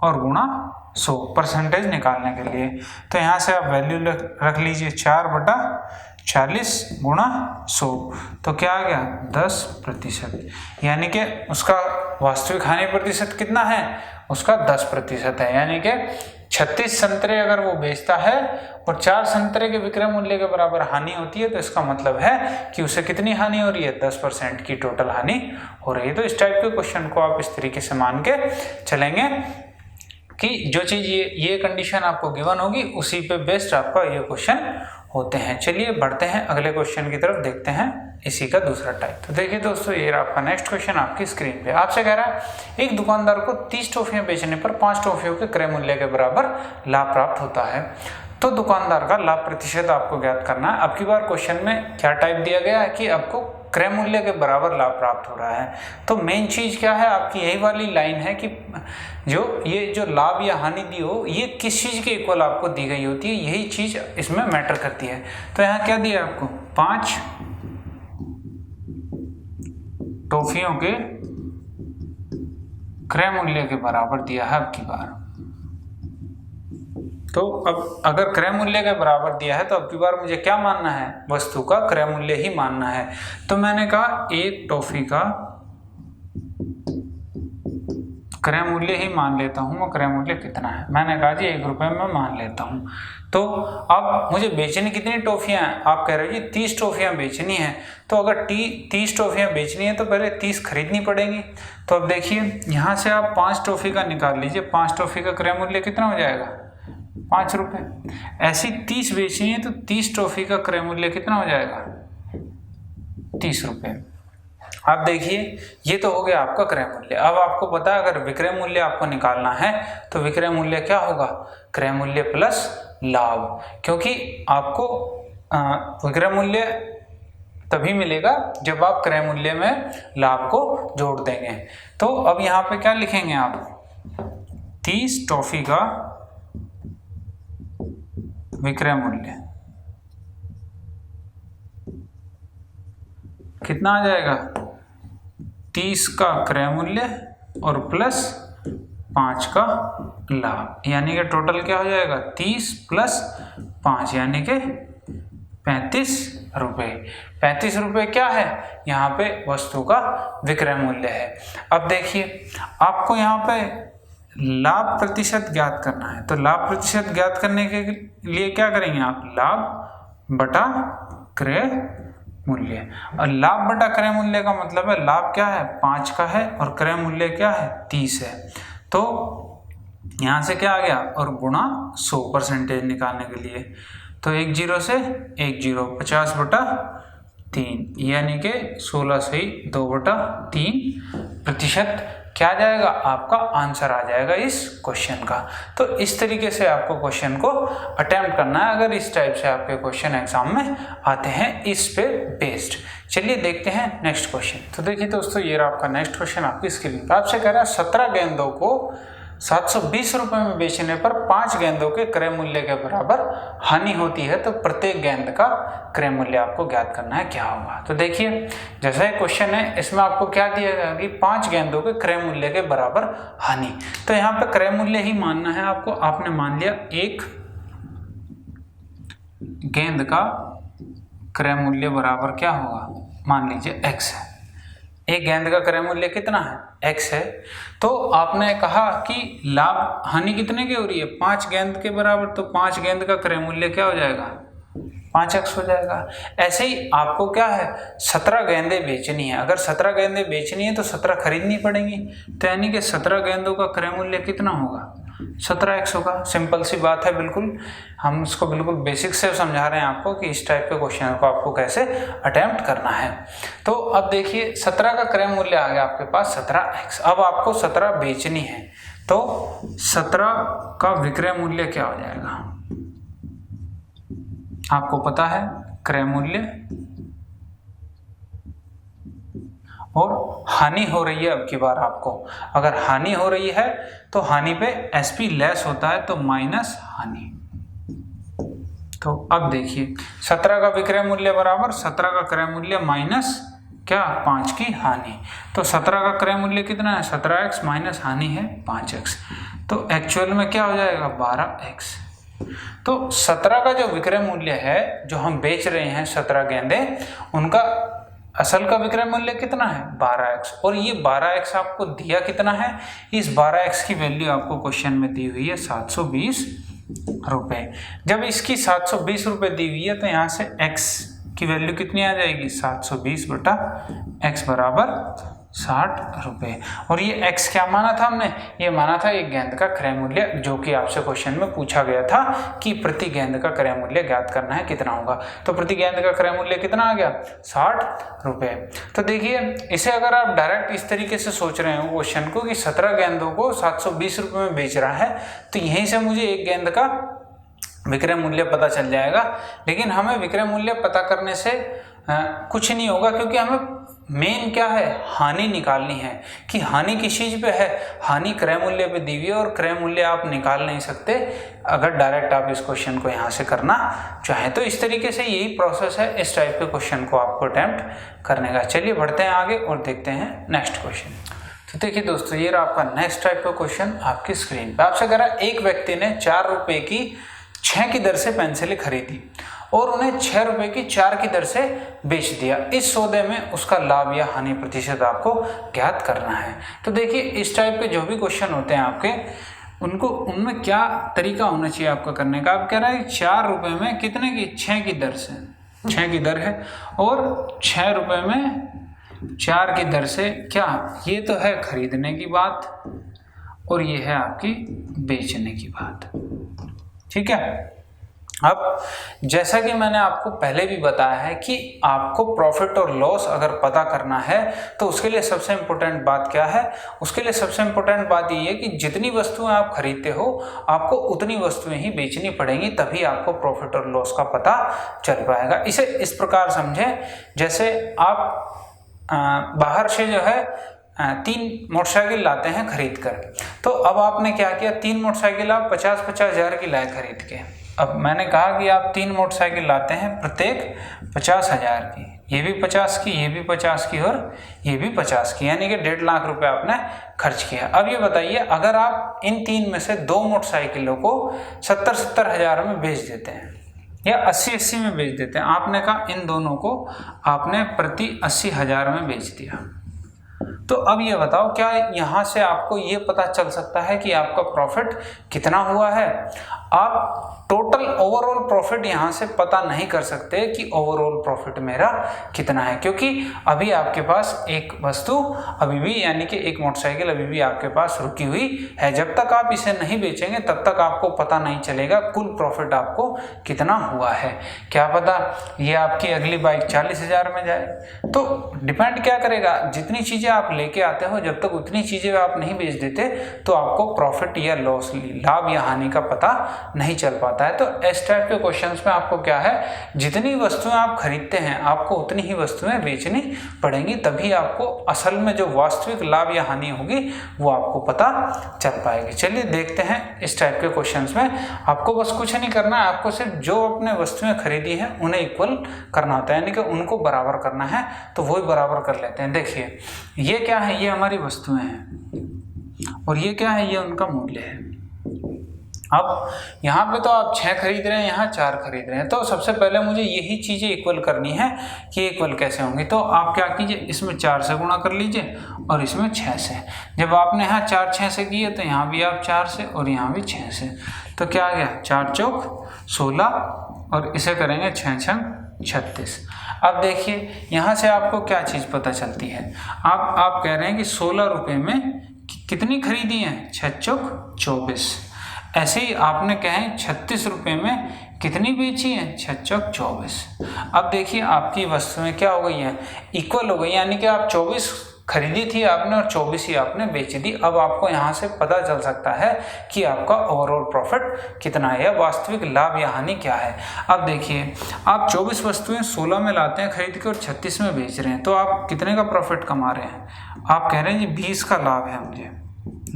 और गुणा 100 परसेंटेज निकालने के लिए। तो यहाँ से आप वैल्यू रख लीजिए 4/40 गुणा 100, तो क्या आ गया 10%, यानी कि उसका वास्तविक हानि प्रतिशत कितना है उसका 10% है। यानी कि 36 संतरे अगर वो बेचता है और 4 संतरे के विक्रय मूल्य के बराबर हानि होती है, तो इसका मतलब है कि उसे कितनी हानि हो रही है 10% की टोटल हानि हो रही है। तो इस टाइप के क्वेश्चन को आप इस तरीके से मान के चलेंगे कि जो चीज ये कंडीशन आपको गिवन होगी उसी पे बेस्ड आपका ये क्वेश्चन होते हैं। चलिए बढ़ते हैं अगले क्वेश्चन की तरफ, देखते हैं इसी का दूसरा टाइप। तो देखिए दोस्तों ये आपका नेक्स्ट क्वेश्चन आपकी स्क्रीन पे आपसे कह रहा है एक दुकानदार को 30 टॉफियां बेचने पर 5 टॉफियों के क्रय मूल्य के बराबर लाभ प्राप्त होता है, तो दुकानदार का लाभ प्रतिशत आपको ज्ञात करना है। अब की बार क्वेश्चन में क्या टाइप दिया गया है कि आपको क्रय मूल्य के बराबर लाभ प्राप्त हो रहा है। तो मेन चीज क्या है आपकी यही वाली लाइन है कि जो लाभ या हानि दी हो ये किस चीज के इक्वल आपको दी गई होती है, यही चीज इसमें मैटर करती है। तो यहाँ क्या दिया आपको 5 टॉफियों के क्रय मूल्य के बराबर दिया है अब की बार। तो अब अगर क्रय मूल्य के बराबर दिया है तो अब की बार मुझे क्या मानना है वस्तु का क्रय मूल्य ही मानना है। तो मैंने कहा एक टॉफी का क्रय मूल्य ही मान लेता हूँ, मैं क्रय मूल्य कितना है मैंने कहा जी 1 रुपये में मान लेता हूँ। तो अब मुझे बेचनी कितनी टॉफियाँ हैं, आप कह रहे हो जी 30 टॉफियाँ बेचनी है, तो अगर 30 टॉफियाँ बेचनी है तो पहले 30 खरीदनी पड़ेंगी। तो अब देखिए यहाँ से आप 5 टॉफी का निकाल लीजिए, 5 टॉफी का क्रय मूल्य कितना हो जाएगा 5 रुपये। ऐसी 30 बेचनी है तो 30 टॉफी का क्रय मूल्य कितना हो जाएगा 30 रुपये। आप देखिए ये तो हो गया आपका क्रय मूल्य। अब आपको पता है अगर विक्रय मूल्य आपको निकालना है तो विक्रय मूल्य क्या होगा क्रय मूल्य प्लस लाभ, क्योंकि आपको विक्रय मूल्य तभी मिलेगा जब आप क्रय मूल्य में लाभ को जोड़ देंगे। तो अब यहाँ पे क्या लिखेंगे आप 30 टॉफी का विक्रय मूल्य कितना आ जाएगा 30 का क्रय मूल्य और प्लस 5 का लाभ, यानी कि टोटल क्या हो जाएगा 30 प्लस 5 यानी कि 35 रुपये। 35 रुपये क्या है यहाँ पे वस्तु का विक्रय मूल्य है। अब देखिए आपको यहाँ पे लाभ प्रतिशत ज्ञात करना है, तो लाभ प्रतिशत ज्ञात करने के लिए क्या करेंगे आप लाभ बटा क्रय मूल्य। और लाभ बटा क्रय मूल्य का मतलब है लाभ क्या है 5 का है और क्रय मूल्य क्या है 30 है, तो यहाँ से क्या आ गया और गुणा 100% निकालने के लिए तो 1 0 से 1 0 50 बटा 3 यानी कि 16 से 2/3% क्या आ जाएगा आपका आंसर आ जाएगा इस क्वेश्चन का। तो इस तरीके से आपको क्वेश्चन को अटेम्प्ट करना है अगर इस टाइप से आपके क्वेश्चन एग्जाम में आते हैं इस पे बेस्ड। चलिए देखते हैं नेक्स्ट क्वेश्चन। तो देखिए दोस्तों ये रहा आपका नेक्स्ट क्वेश्चन आपकी स्क्रीन पर। आपसे कह रहा है 17 गेंदों को 720 रुपये में बेचने पर 5 गेंदों के क्रय मूल्य के बराबर हानि होती है, तो प्रत्येक गेंद का क्रय मूल्य आपको ज्ञात करना है क्या होगा। तो देखिए जैसा ये क्वेश्चन है इसमें आपको क्या दिया गया कि 5 गेंदों के क्रय मूल्य के बराबर हानि, तो यहाँ पे क्रय मूल्य ही मानना है आपको। आपने मान लिया 1 गेंद का क्रय मूल्य बराबर क्या होगा, मान लीजिए x है। एक गेंद का क्रय मूल्य कितना है, x है। तो आपने कहा कि लाभ हानि कितने की हो रही है, 5 गेंद के बराबर, तो 5 गेंद का क्रय मूल्य क्या हो जाएगा, 5x हो जाएगा। ऐसे ही आपको क्या है, 17 गेंदें बेचनी है। अगर 17 गेंदें बेचनी है तो 17 खरीदनी पड़ेंगी, तो यानी कि 17 गेंदों का क्रय मूल्य कितना होगा, 17x होगा। सिंपल सी बात है, बिल्कुल हम इसको बिल्कुल बेसिक से समझा रहे हैं आपको कि इस टाइप के क्वेश्चन को आपको कैसे अटेम्प्ट करना है। तो अब देखिए 17 का क्रय मूल्य आ गया आपके पास 17x। अब आपको 17 बेचनी है, तो 17 का विक्रय मूल्य क्या हो जाएगा, आपको पता है क्रय मूल्य, और हानि हो रही है। अब की बार आपको अगर हानि हो रही है तो हानि पे एसपी लेस होता है, तो माइनस हानि। तो अब देखिए 17 का विक्रय मूल्य बराबर 17 का क्रय मूल्य माइनस क्या, 5 की हानि। तो 17 का क्रय मूल्य कितना है, 17x माइनस हानि है 5x, तो एक्चुअल में क्या हो जाएगा, 12x। तो 17 का जो विक्रय मूल्य है, जो हम बेच रहे हैं 17 गेंदे, उनका असल का विक्रय मूल्य कितना है, 12x। और ये 12x आपको दिया कितना है, इस 12x की वैल्यू आपको क्वेश्चन में दी हुई है 720 रुपये। जब इसकी 720 रुपये दी हुई है तो यहाँ से x की वैल्यू कितनी आ जाएगी, 720 बटा x बराबर 60 रुपये। और ये x क्या माना था हमने, ये माना था एक गेंद का क्रय मूल्य, जो कि आपसे क्वेश्चन में पूछा गया था कि प्रति गेंद का क्रय मूल्य ज्ञात करना है, कितना होगा। तो प्रति गेंद का क्रय मूल्य कितना आ गया, 60 रुपये। तो देखिए इसे अगर आप डायरेक्ट इस तरीके से सोच रहे हो क्वेश्चन को कि 17 गेंदों को 720 रुपये में बेच रहा है, तो यहीं से मुझे एक गेंद का विक्रय मूल्य पता चल जाएगा। लेकिन हमें विक्रय मूल्य पता करने से कुछ नहीं होगा, क्योंकि हमें मेन क्या है, हानि निकालनी है कि हानि किस चीज पे है, हानि क्रय मूल्य पे दी हुई है, और क्रय मूल्य आप निकाल नहीं सकते अगर डायरेक्ट आप इस क्वेश्चन को यहाँ से करना चाहें। तो इस तरीके से यही प्रोसेस है इस टाइप के क्वेश्चन को आपको अटेम्प्ट करने का। चलिए बढ़ते हैं आगे और देखते हैं नेक्स्ट क्वेश्चन। तो देखिए दोस्तों, ये रहा आपका नेक्स्ट टाइप का क्वेश्चन आपकी स्क्रीन पे। आपसे कह रहा है एक व्यक्ति ने 4 रुपए की 6 की दर से पेंसिलें खरीदी और उन्हें 6 रुपए की 4 की दर से बेच दिया। इस सौदे में उसका लाभ या हानि प्रतिशत आपको ज्ञात करना है। तो देखिए इस टाइप के जो भी क्वेश्चन होते हैं आपके, उनको उनमें क्या तरीका होना चाहिए आपका करने का। आप कह रहे हैं 4 रुपए में कितने की, 6 की दर से, 6 की दर है, और 6 रुपए में 4 की दर से क्या, ये तो है खरीदने की बात और ये है आपकी बेचने की बात, ठीक है। अब जैसा कि मैंने आपको पहले भी बताया है कि आपको प्रॉफिट और लॉस अगर पता करना है तो उसके लिए सबसे इम्पोर्टेंट बात क्या है, उसके लिए सबसे इम्पोर्टेंट बात ये है कि जितनी वस्तुएं आप खरीदते हो आपको उतनी वस्तुएं ही बेचनी पड़ेंगी, तभी आपको प्रॉफिट और लॉस का पता चल पाएगा। इसे इस प्रकार समझें, जैसे आप बाहर से जो है 3 मोटरसाइकिल लाते हैं खरीद कर। तो अब आपने क्या किया, 3 मोटरसाइकिल आप 50-50 हज़ार की लाए खरीद के। अब मैंने कहा कि आप 3 मोटरसाइकिल लाते हैं प्रत्येक 50,000 की, ये भी 50 की, ये भी 50 की और ये भी 50 की, यानी कि 1.5 लाख रुपए आपने खर्च किया। अब ये बताइए अगर आप इन 3 में से 2 मोटरसाइकिलों को 70-70 हज़ार में बेच देते हैं या 80-80 में बेच देते हैं, आपने कहा इन दोनों को आपने प्रति 80 हज़ार में बेच दिया। तो अब ये बताओ क्या यहाँ से आपको ये पता चल सकता है कि आपका प्रॉफिट कितना हुआ है। आप टोटल ओवरऑल प्रॉफिट यहाँ से पता नहीं कर सकते कि ओवरऑल प्रॉफिट मेरा कितना है, क्योंकि अभी आपके पास एक वस्तु अभी भी, यानी कि एक मोटरसाइकिल अभी भी आपके पास रुकी हुई है। जब तक आप इसे नहीं बेचेंगे तब तक आपको पता नहीं चलेगा कुल प्रॉफिट आपको कितना हुआ है। क्या पता ये आपकी अगली बाइक 40,000 में जाए। तो डिपेंड क्या करेगा, जितनी चीज़ें आप लेके आते हो जब तक उतनी चीज़ें आप नहीं बेच देते तो आपको प्रॉफिट या लॉस, लाभ या हानि का पता नहीं चल पाता है। तो इस टाइप के क्वेश्चंस में आपको क्या है, जितनी वस्तुएं आप खरीदते हैं आपको उतनी ही वस्तुएं बेचनी पड़ेंगी, तभी आपको असल में जो वास्तविक लाभ या हानि होगी वो आपको पता चल पाएगी। चलिए देखते हैं इस टाइप के क्वेश्चंस में। आपको बस कुछ नहीं करना है, आपको सिर्फ जो अपने वस्तुएं खरीदी हैं उन्हें इक्वल करना होता है, यानी कि उनको बराबर करना है। तो वही बराबर कर लेते हैं। देखिए ये क्या है, ये हमारी वस्तुएं हैं और ये क्या है, ये उनका मूल्य है। अब यहाँ पे तो आप 6 खरीद रहे हैं, यहाँ 4 खरीद रहे हैं, तो सबसे पहले मुझे यही चीज़ें इक्वल करनी है कि इक्वल कैसे होंगी। तो आप क्या कीजिए, इसमें 4 से गुणा कर लीजिए और इसमें 6 से। जब आपने यहाँ 4 6 से किए तो यहाँ भी आप 4 से और यहाँ भी 6 से, तो क्या आ गया 4 चौक 16 और इसे करेंगे 6 छंग 36। अब देखिए यहाँ से आपको क्या चीज़ पता चलती है, आप कह रहे हैं कि 16 रुपये में कितनी खरीदी है, 6 चौक 24। ऐसे ही आपने कहें 36 रुपये में कितनी बेची है, 6 चौक 24। अब देखिए आपकी वस्तुएं क्या हो गई है, इक्वल हो गई, यानी कि आप 24 खरीदी थी आपने और 24 ही आपने बेच दी। अब आपको यहाँ से पता चल सकता है कि आपका ओवरऑल प्रॉफिट कितना है या वास्तविक लाभ या हानि क्या है। अब देखिए आप 24 वस्तुएं 16 में लाते हैं खरीद के और 36 में बेच रहे हैं, तो आप कितने का प्रॉफिट कमा रहे हैं, आप कह रहे हैं जी 20 का लाभ है, मुझे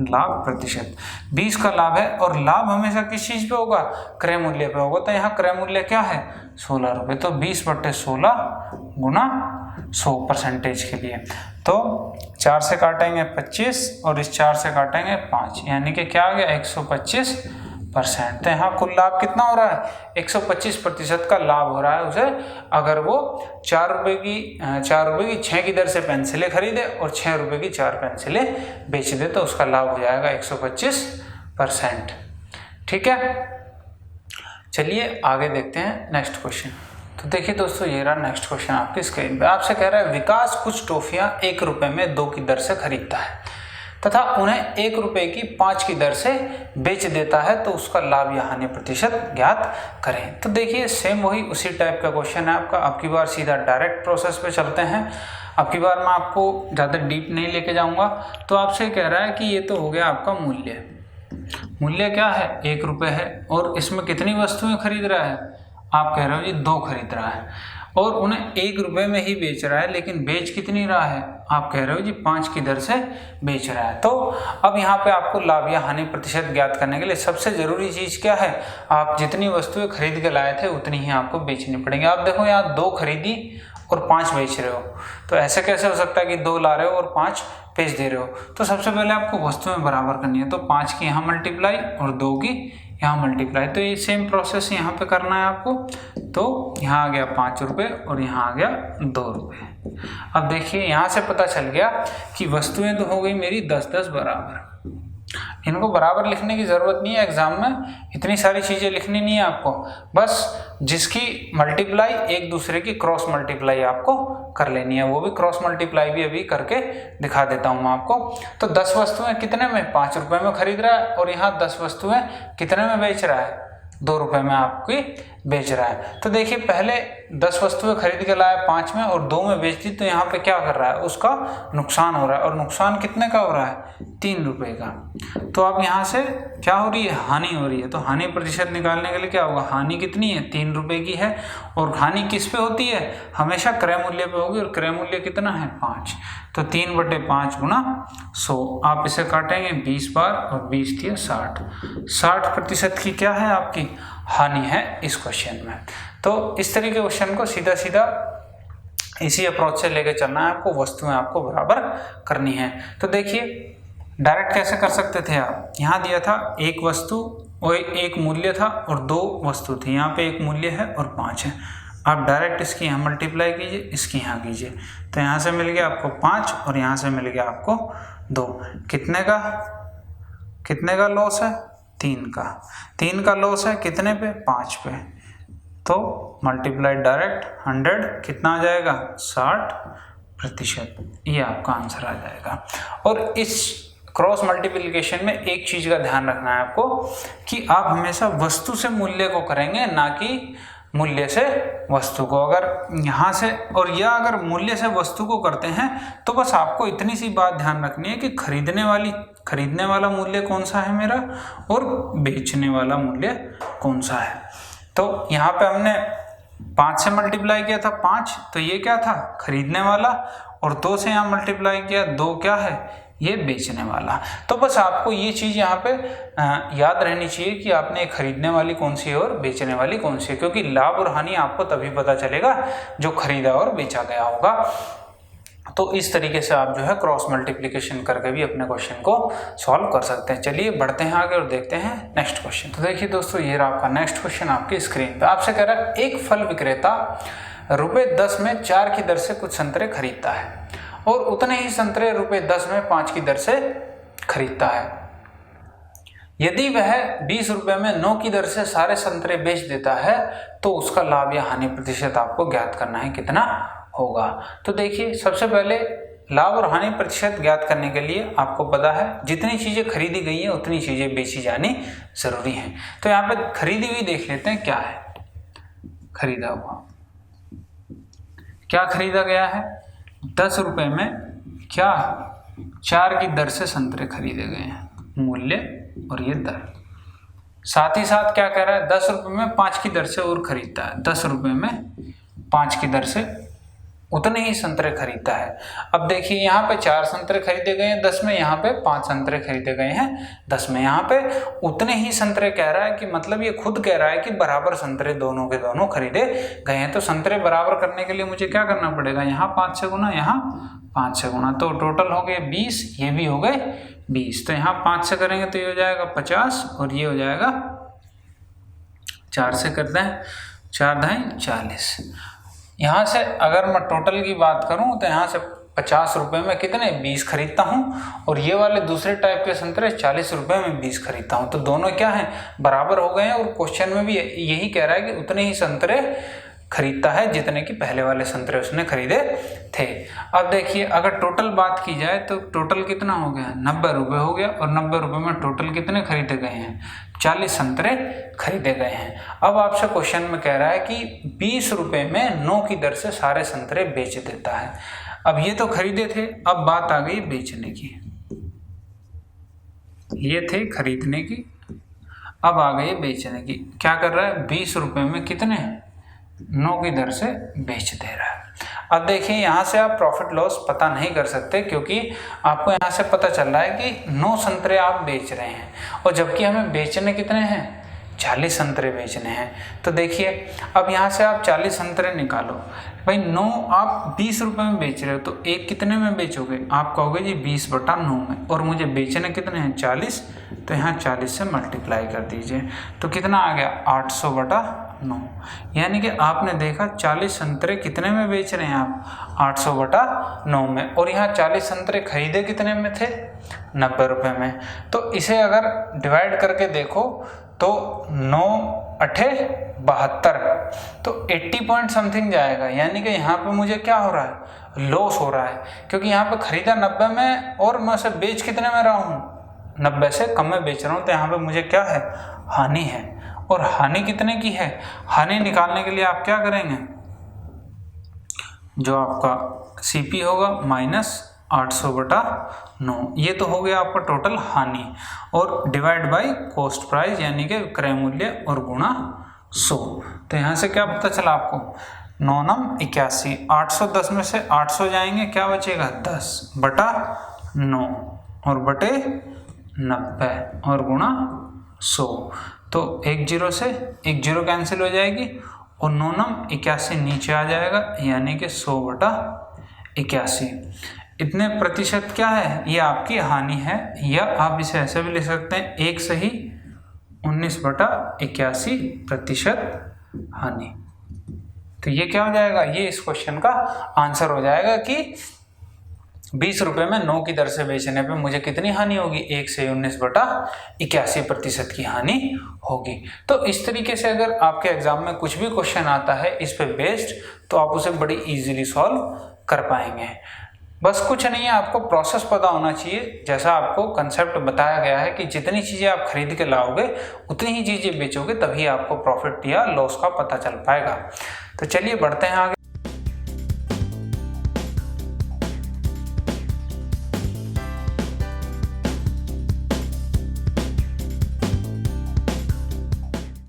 लाभ प्रतिशत 20 का लाभ है। और लाभ हमेशा किस चीज पे होगा, क्रय मूल्य पे होगा। तो यहाँ क्रय मूल्य क्या है, 16 रुपये, तो 20/16 गुना 100% के लिए, तो 4 से काटेंगे 25 और इस 4 से काटेंगे 5, यानी कि क्या आ गया 125%। तो यहाँ कुल लाभ कितना हो रहा है, 125% का लाभ हो रहा है उसे, अगर वो 4 रुपये की 6 की दर से पेंसिलें खरीदे और 6 रुपये की 4 पेंसिलें बेच दे, तो उसका लाभ हो जाएगा 125%। ठीक है, चलिए आगे देखते हैं नेक्स्ट क्वेश्चन। तो देखिए दोस्तों, ये रहा नेक्स्ट क्वेश्चन आपकी स्क्रीन पे। आपसे कह रहा है विकास कुछ टॉफियां 1 रुपये में 2 की दर से खरीदता है तथा उन्हें 1 रुपये की 5 की दर से बेच देता है, तो उसका लाभ या हानि प्रतिशत ज्ञात करें। तो देखिए सेम वही उसी टाइप का क्वेश्चन है आपका। अब की बार सीधा डायरेक्ट प्रोसेस पे चलते हैं। अब की बार मैं आपको ज़्यादा डीप नहीं लेके जाऊंगा। तो आपसे कह रहा है कि ये तो हो गया आपका मूल्य क्या है, 1 रुपये है, और इसमें कितनी वस्तुएं खरीद रहा है, आप कह रहे हो जी 2 खरीद रहा है, और उन्हें 1 रुपये में ही बेच रहा है, लेकिन बेच कितनी रहा है, आप कह रहे हो जी 5 की दर से बेच रहा है। तो अब यहाँ पे आपको लाभ या हानि प्रतिशत ज्ञात करने के लिए सबसे जरूरी चीज़ क्या है, आप जितनी वस्तुएं खरीद के लाए थे उतनी ही आपको बेचनी पड़ेंगी। आप देखो यहाँ 2 खरीदी और 5 बेच रहे हो, तो ऐसे कैसे हो सकता है कि 2 ला रहे हो और 5 बेच दे रहे हो। तो सबसे पहले आपको वस्तुएं बराबर करनी है, तो 5 की यहाँ मल्टीप्लाई और 2 की यहाँ मल्टीप्लाई, तो ये सेम प्रोसेस यहाँ पे करना है आपको। तो यहाँ आ गया 5 रुपये और यहाँ आ गया 2 रुपये। अब देखिए यहाँ से पता चल गया कि वस्तुएं तो हो गई मेरी 10-10 बराबर। इनको बराबर लिखने की ज़रूरत नहीं है, एग्जाम में इतनी सारी चीज़ें लिखनी नहीं है आपको, बस जिसकी मल्टीप्लाई एक दूसरे की क्रॉस मल्टीप्लाई आपको कर लेनी है। वो भी क्रॉस मल्टीप्लाई भी अभी करके दिखा देता हूँ मैं आपको। तो 10 वस्तुएं कितने में, 5 रुपये में खरीद रहा है, और यहाँ 10 वस्तुएं कितने में बेच रहा है, 2 रुपये में आपकी बेच रहा है। तो देखिए पहले 10 वस्तुएं खरीद के लाया 5 में और 2 में बेच दी, तो यहाँ पे क्या कर रहा है, उसका नुकसान हो रहा है, और नुकसान कितने का हो रहा है, 3 रुपये का। तो अब यहाँ से क्या हो रही है, हानि हो रही है। तो हानि प्रतिशत निकालने के लिए क्या होगा, हानि कितनी है, 3 रुपये की है, और हानि किस पे होती है, हमेशा क्रय मूल्य पे होगी, और क्रय मूल्य कितना है 5, तो 3/5 गुना 100। आप इसे काटेंगे 20 बार और 20 दिए 60% की क्या है आपकी हानि है इस क्वेश्चन में। तो इस तरीके के क्वेश्चन को सीधा सीधा इसी अप्रोच से लेके चलना है आपको, वस्तुएं आपको बराबर करनी है। तो देखिए डायरेक्ट कैसे कर सकते थे आप, यहाँ दिया था 1 वस्तु और 1 मूल्य था और 2 वस्तु थी, यहाँ पे 1 मूल्य है और 5 है। आप डायरेक्ट इसकी यहाँ मल्टीप्लाई कीजिए, इसकी यहाँ कीजिए, तो यहाँ से मिल गया आपको 5 और यहाँ से मिल गया आपको 2। कितने का लॉस है, 3 का लॉस है, कितने पे, 5 पे। तो मल्टीप्लाई डायरेक्ट 100 कितना आ जाएगा, 60%। ये आपका आंसर आ जाएगा। और इस क्रॉस मल्टीप्लिकेशन में एक चीज़ का ध्यान रखना है आपको कि आप हमेशा वस्तु से मूल्य को करेंगे, ना कि मूल्य से वस्तु को। अगर यहाँ से और या अगर मूल्य से वस्तु को करते हैं तो बस आपको इतनी सी बात ध्यान रखनी है कि खरीदने वाला मूल्य कौन सा है मेरा और बेचने वाला मूल्य कौन सा है। तो यहाँ पे हमने 5 से मल्टीप्लाई किया था 5, तो ये क्या था, खरीदने वाला, और 2 से यहाँ मल्टीप्लाई किया, 2 क्या है, ये बेचने वाला। तो बस आपको ये चीज़ यहाँ पे याद रहनी चाहिए कि आपने खरीदने वाली कौन सी है और बेचने वाली कौन सी है, क्योंकि लाभ और हानि आपको तभी पता चलेगा जो खरीदा और बेचा गया होगा। तो इस तरीके से आप जो है क्रॉस मल्टीप्लिकेशन करके भी अपने क्वेश्चन को सॉल्व कर सकते हैं। चलिए बढ़ते हैं आगे और देखते हैं नेक्स्ट क्वेश्चन। तो देखिए दोस्तों, ये रहा आपका नेक्स्ट क्वेश्चन आपकी स्क्रीन पे। आपसे कह रहा है एक फल विक्रेता ₹10 में 4 की दर से कुछ संतरे खरीदता है और उतने ही संतरे ₹10 में 5 की दर से खरीदता है। यदि वह ₹20 में 9 की दर से सारे संतरे बेच देता है तो उसका लाभ या हानि प्रतिशत आपको ज्ञात करना है, कितना होगा। तो देखिए, सबसे पहले लाभ और हानि प्रतिशत ज्ञात करने के लिए आपको पता है जितनी चीजें खरीदी गई हैं उतनी चीजें बेची जानी जरूरी है। तो यहाँ पे खरीदी हुई देख लेते हैं क्या है। खरीदा हुआ क्या खरीदा गया है? ₹10 में क्या 4 की दर से संतरे खरीदे गए हैं, मूल्य और ये दर। साथ ही साथ क्या कह रहा है, ₹10 में 5 की दर से और खरीदता है। ₹10 में 5 की दर से उतने ही संतरे खरीदता है। अब देखिए, यहाँ पे 4 संतरे खरीदे गए हैं 10 में, यहाँ पे 5 संतरे खरीदे गए हैं 10 में। यहाँ पे उतने ही संतरे कह रहा है कि मतलब ये खुद कह रहा है कि बराबर संतरे दोनों के दोनों खरीदे गए हैं। तो संतरे बराबर करने के लिए मुझे क्या करना पड़ेगा, यहाँ 5 से गुना, यहाँ 5 से गुना, तो टोटल हो गए 20, ये भी हो गए 20। तो यहाँ 5 से करेंगे तो ये हो जाएगा 50 और ये हो जाएगा 4 से करते हैं 4 × 40। यहाँ से अगर मैं टोटल की बात करूँ तो यहाँ से ₹50 में कितने 20 खरीदता हूँ और ये वाले दूसरे टाइप के संतरे ₹40 में 20 खरीदता हूँ। तो दोनों क्या हैं, बराबर हो गए हैं। और क्वेश्चन में भी यही कह रहा है कि उतने ही संतरे खरीदता है जितने कि पहले वाले संतरे उसने खरीदे थे। अब देखिए, अगर टोटल बात की जाए तो टोटल कितना हो गया, ₹90 हो गया। और ₹90 में टोटल कितने खरीदे गए हैं, 40 संतरे खरीदे गए हैं। अब आपसे क्वेश्चन में कह रहा है कि ₹20 में 9 की दर से सारे संतरे बेच देता है। अब ये तो खरीदे थे, अब बात आ गई बेचने की। ये थे खरीदने की, अब आ गई बेचने की। क्या कर रहा है, ₹20 में कितने 9 की दर से बेच दे रहा है। अब देखिए, यहाँ से आप प्रॉफिट लॉस पता नहीं कर सकते क्योंकि आपको यहाँ से पता चल रहा है कि 9 संतरे आप बेच रहे हैं और जबकि हमें बेचने कितने हैं, 40 संतरे बेचने हैं। तो देखिए, अब यहाँ से आप 40 संतरे निकालो। भाई 9 आप ₹20 में बेच रहे हो तो एक कितने में बेचोगे, आप कहोगे जी 20/9 में, और मुझे बेचने कितने हैं 40, तो यहाँ 40 से मल्टीप्लाई कर दीजिए तो कितना आ गया 800/9। यानी कि आपने देखा 40 संतरे कितने में बेच रहे हैं आप, 800/9 में। और यहाँ 40 संतरे खरीदे कितने में थे, ₹90 में। तो इसे अगर डिवाइड करके देखो तो 9 8 72, तो 80 पॉइंट समथिंग जाएगा। यानी कि यहाँ पे मुझे क्या हो रहा है, लॉस हो रहा है, क्योंकि यहाँ पे खरीदा 90 में और मैं उसे बेच कितने में रहा हूँ, 90 से कम में बेच रहा हूँ। तो यहाँ पे मुझे क्या है, हानि है। और हानि कितने की है, हानि निकालने के लिए आप क्या करेंगे, जो आपका CP होगा -800/9, ये तो हो गया आपका टोटल हानि, और डिवाइड बाय कॉस्ट प्राइस यानी कि क्रय मूल्य और गुणा 100। तो यहाँ से क्या पता चला आपको, 9 × 81, 810 में से 800 जाएंगे, क्या बचेगा 10/9 और बटे 90 और गुणा 100। तो 1 0 से 1 0 कैंसिल हो जाएगी और 9 × 81 नीचे आ जाएगा, यानी कि 100/81। इतने प्रतिशत क्या है, ये आपकी हानि है, या आप इसे ऐसे भी लिख सकते हैं 1 सही 19/81% हानि। तो ये क्या हो जाएगा, ये इस क्वेश्चन का आंसर हो जाएगा कि ₹20 में 9 की दर से बेचने पे मुझे कितनी हानि होगी, 1 से 19/81% की हानि होगी। तो इस तरीके से अगर आपके एग्जाम में कुछ भी क्वेश्चन आता है इस पे बेस्ड, तो आप उसे बड़ी इजीली सॉल्व कर पाएंगे। बस कुछ नहीं है, आपको प्रोसेस पता होना चाहिए। जैसा आपको कंसेप्ट बताया गया है कि जितनी चीज़ें आप खरीद के लाओगे उतनी ही चीज़ें बेचोगे, तभी आपको प्रॉफिट या लॉस का पता चल पाएगा। तो चलिए बढ़ते हैं आगे।